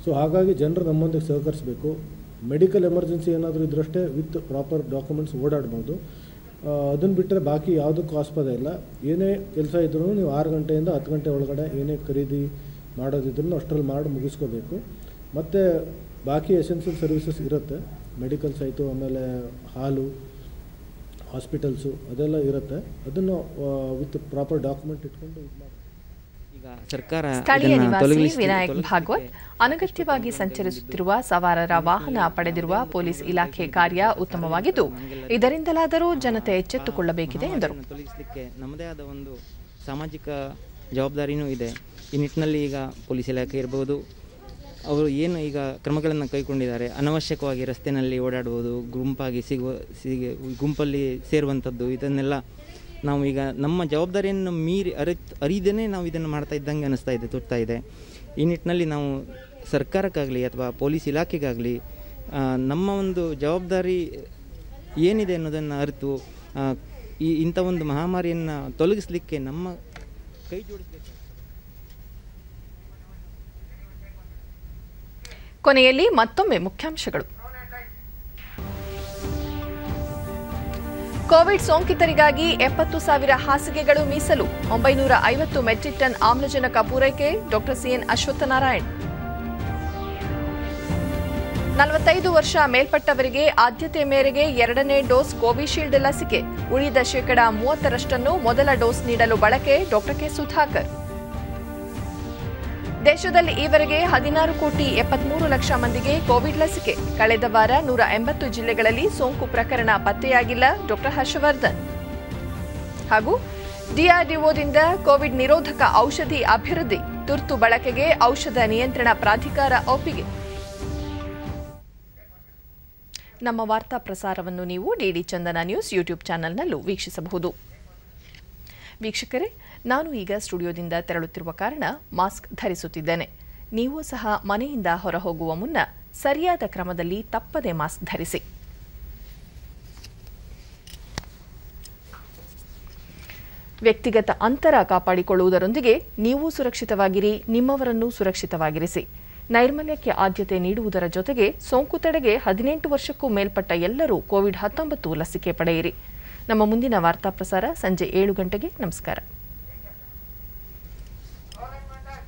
ಸೊ ಹಾಗಾಗಿ ಜನರು ನಮ್ಮೊಂದಿಗೆ ಸಹಕರಿಸಬೇಕು. ಮೆಡಿಕಲ್ ಎಮರ್ಜೆನ್ಸಿ ಏನಾದರೂ ಇದ್ರಷ್ಟೇ ವಿತ್ ಪ್ರಾಪರ್ ಡಾಕ್ಯುಮೆಂಟ್ಸ್ ಓಡಾಡ್ಬೋದು. ಅದನ್ನು ಬಿಟ್ಟರೆ ಬಾಕಿ ಯಾವುದಕ್ಕೂ ಆಸ್ಪದ ಇಲ್ಲ. ಏನೇ ಕೆಲಸ ಇದ್ರೂ ನೀವು 6 ಗಂಟೆಯಿಂದ 10 ಗಂಟೆ ಒಳಗಡೆ ಏನೇ ಖರೀದಿ ಮಾಡೋದಿದ್ರೂ ಅಷ್ಟರಲ್ಲಿ ಮಾಡಿ ಮುಗಿಸ್ಕೋಬೇಕು. ಮತ್ತು ಬಾಕಿ ಎಸೆನ್ಷಿಯಲ್ ಸರ್ವಿಸಸ್ ಇರುತ್ತೆ, ಮೆಡಿಕಲ್ಸ್ ಆಯಿತು, ಆಮೇಲೆ ಹಾಲು, ಹಾಸ್ಪಿಟಲ್ಸು ಅದೆಲ್ಲ ಇರುತ್ತೆ. ಅದನ್ನು ವಿತ್ ಪ್ರಾಪರ್ ಡಾಕ್ಯುಮೆಂಟ್ ಇಟ್ಕೊಂಡು ಇದು ಮಾಡಿ. ಸ್ಥಳೀಯ ನಿವಾಸಿ ವಿನಾಯಕ್ ಭಾಗವತ್ ಅನಗತ್ಯವಾಗಿ ಸಂಚರಿಸುತ್ತಿರುವ ಸವಾರರ ವಾಹನ ಪಡೆದಿರುವ ಪೊಲೀಸ್ ಇಲಾಖೆ ಕಾರ್ಯ ಉತ್ತಮವಾಗಿದ್ದು, ಇದರಿಂದಲಾದರೂ ಜನತೆ ಎಚ್ಚೆತ್ತುಕೊಳ್ಳಬೇಕಿದೆ ಎಂದರು. ತೊಲಗಿಸಲಿಕ್ಕೆ ನಮ್ಮದೇ ಆದ ಒಂದು ಸಾಮಾಜಿಕ ಜವಾಬ್ದಾರಿನೂ ಇದೆ. ಈ ನಿಟ್ಟಿನಲ್ಲಿ ಈಗ ಪೊಲೀಸ್ ಇಲಾಖೆ ಇರ್ಬೋದು, ಅವರು ಏನು ಈಗ ಕ್ರಮಗಳನ್ನು ಕೈಗೊಂಡಿದ್ದಾರೆ, ಅನವಶ್ಯಕವಾಗಿ ರಸ್ತೆಯಲ್ಲಿ ಓಡಾಡುವುದು, ಗುಂಪಲ್ಲಿ ಸೇರುವಂಥದ್ದು, ಇದನ್ನೆಲ್ಲ ನಾವು ಈಗ ನಮ್ಮ ಜವಾಬ್ದಾರಿಯನ್ನು ಮೀರಿ ಅರಿದೇನೆ ನಾವು ಇದನ್ನು ಮಾಡ್ತಾ ಇದ್ದಂಗೆ ಅನ್ನಿಸ್ತಾ ಇದೆ, ತೋರ್ತಾ ಇದೆ. ಈ ನಿಟ್ಟಿನಲ್ಲಿ ನಾವು ಸರ್ಕಾರಕ್ಕಾಗಲಿ ಅಥವಾ ಪೊಲೀಸ್ ಇಲಾಖೆಗಾಗಲಿ ನಮ್ಮ ಒಂದು ಜವಾಬ್ದಾರಿ ಏನಿದೆ ಅನ್ನೋದನ್ನು ಅರಿತು ಇಂಥ ಒಂದು ಮಹಾಮಾರಿಯನ್ನು ತೊಲಗಿಸಲಿಕ್ಕೆ ನಮ್ಮ ಕೈ ಜೋಡಿಸಬೇಕು. ಕೊನೆಯಲ್ಲಿ ಮತ್ತೊಮ್ಮೆ ಮುಖ್ಯಾಂಶಗಳು. ಕೋವಿಡ್ ಸೋಂಕಿತರಿಗಾಗಿ 70,000 ಹಾಸಿಗೆಗಳು ಮೀಸಲು, 950 ಮೆಟ್ರಿಕ್ ಟನ್ ಆಮ್ಲಜನಕ ಪೂರೈಕೆ. ಡಾ ಸಿಎನ್ ಅಶ್ವತ್ಥನಾರಾಯಣ್. 45 ವರ್ಷ ಮೇಲ್ಪಟ್ಟವರಿಗೆ ಆದ್ಯತೆ ಮೇರೆಗೆ 2ನೇ ಡೋಸ್ ಕೋವಿಶೀಲ್ಡ್ ಲಸಿಕೆ, ಉಳಿದ 30% ಮೊದಲ ಡೋಸ್ ನೀಡಲು ಬಳಕೆ. ಡಾ ಕೆ ಸುಧಾಕರ್. ದೇಶದಲ್ಲಿ ಈವರೆಗೆ 16,73,00,000 ಮಂದಿಗೆ ಕೋವಿಡ್ ಲಸಿಕೆ, ಕಳೆದ ವಾರ 180 ಜಿಲ್ಲೆಗಳಲ್ಲಿ ಸೋಂಕು ಪ್ರಕರಣ ಪತ್ತೆಯಾಗಿಲ್ಲ. ಡಾ ಹರ್ಷವರ್ಧನ್. ಹಾಗೂ ಡಿಆರ್ಡಿಒದಿಂದ ಕೋವಿಡ್ ನಿರೋಧಕ ಔಷಧಿ ಅಭಿವೃದ್ಧಿ, ತುರ್ತು ಬಳಕೆಗೆ ಔಷಧ ನಿಯಂತ್ರಣ ಪ್ರಾಧಿಕಾರ ಒಪ್ಪಿಗೆ. ನಮ್ಮ ವಾರ್ತಾ ಪ್ರಸಾರವನ್ನು ನೀವು ಡಿಡಿ ಚಂದನ ನ್ಯೂಸ್ ಯೂಟ್ಯೂಬ್ ಚಾನೆಲ್ನಲ್ಲೂ ವೀಕ್ಷಿಸಬಹುದು. ವೀಕ್ಷಕರೇ, ನಾನು ಈಗ ಸ್ಟುಡಿಯೋದಿಂದ ತೆರಳುತ್ತಿರುವ ಕಾರಣ ಮಾಸ್ಕ್ ಧರಿಸುತ್ತಿದ್ದೇನೆ. ನೀವು ಸಹ ಮನೆಯಿಂದ ಹೊರಹೋಗುವ ಮುನ್ನ ಸರಿಯಾದ ಕ್ರಮದಲ್ಲಿ ತಪ್ಪದೆ ಮಾಸ್ಕ್ ಧರಿಸಿ. ವ್ಯಕ್ತಿಗತ ಅಂತರ ಕಾಪಾಡಿಕೊಳ್ಳುವುದರೊಂದಿಗೆ ನೀವು ಸುರಕ್ಷಿತವಾಗಿರಿ, ನಿಮ್ಮವರನ್ನು ಸುರಕ್ಷಿತವಾಗಿರಿಸಿ. ನೈರ್ಮಲ್ಯಕ್ಕೆ ಆದ್ಯತೆ ನೀಡುವುದರ ಜೊತೆಗೆ ಸೋಂಕು ತಡೆಗೆ 18 ವರ್ಷಕ್ಕೂ ಮೇಲ್ಪಟ್ಟ ಎಲ್ಲರೂ ಕೋವಿಡ್-19 ಲಸಿಕೆ ಪಡೆಯಿರಿ. ನಮ್ಮ ಮುಂದಿನ ವಾರ್ತಾ ಪ್ರಸಾರ ಸಂಜೆ 7 ಗಂಟೆಗೆ. ನಮಸ್ಕಾರ.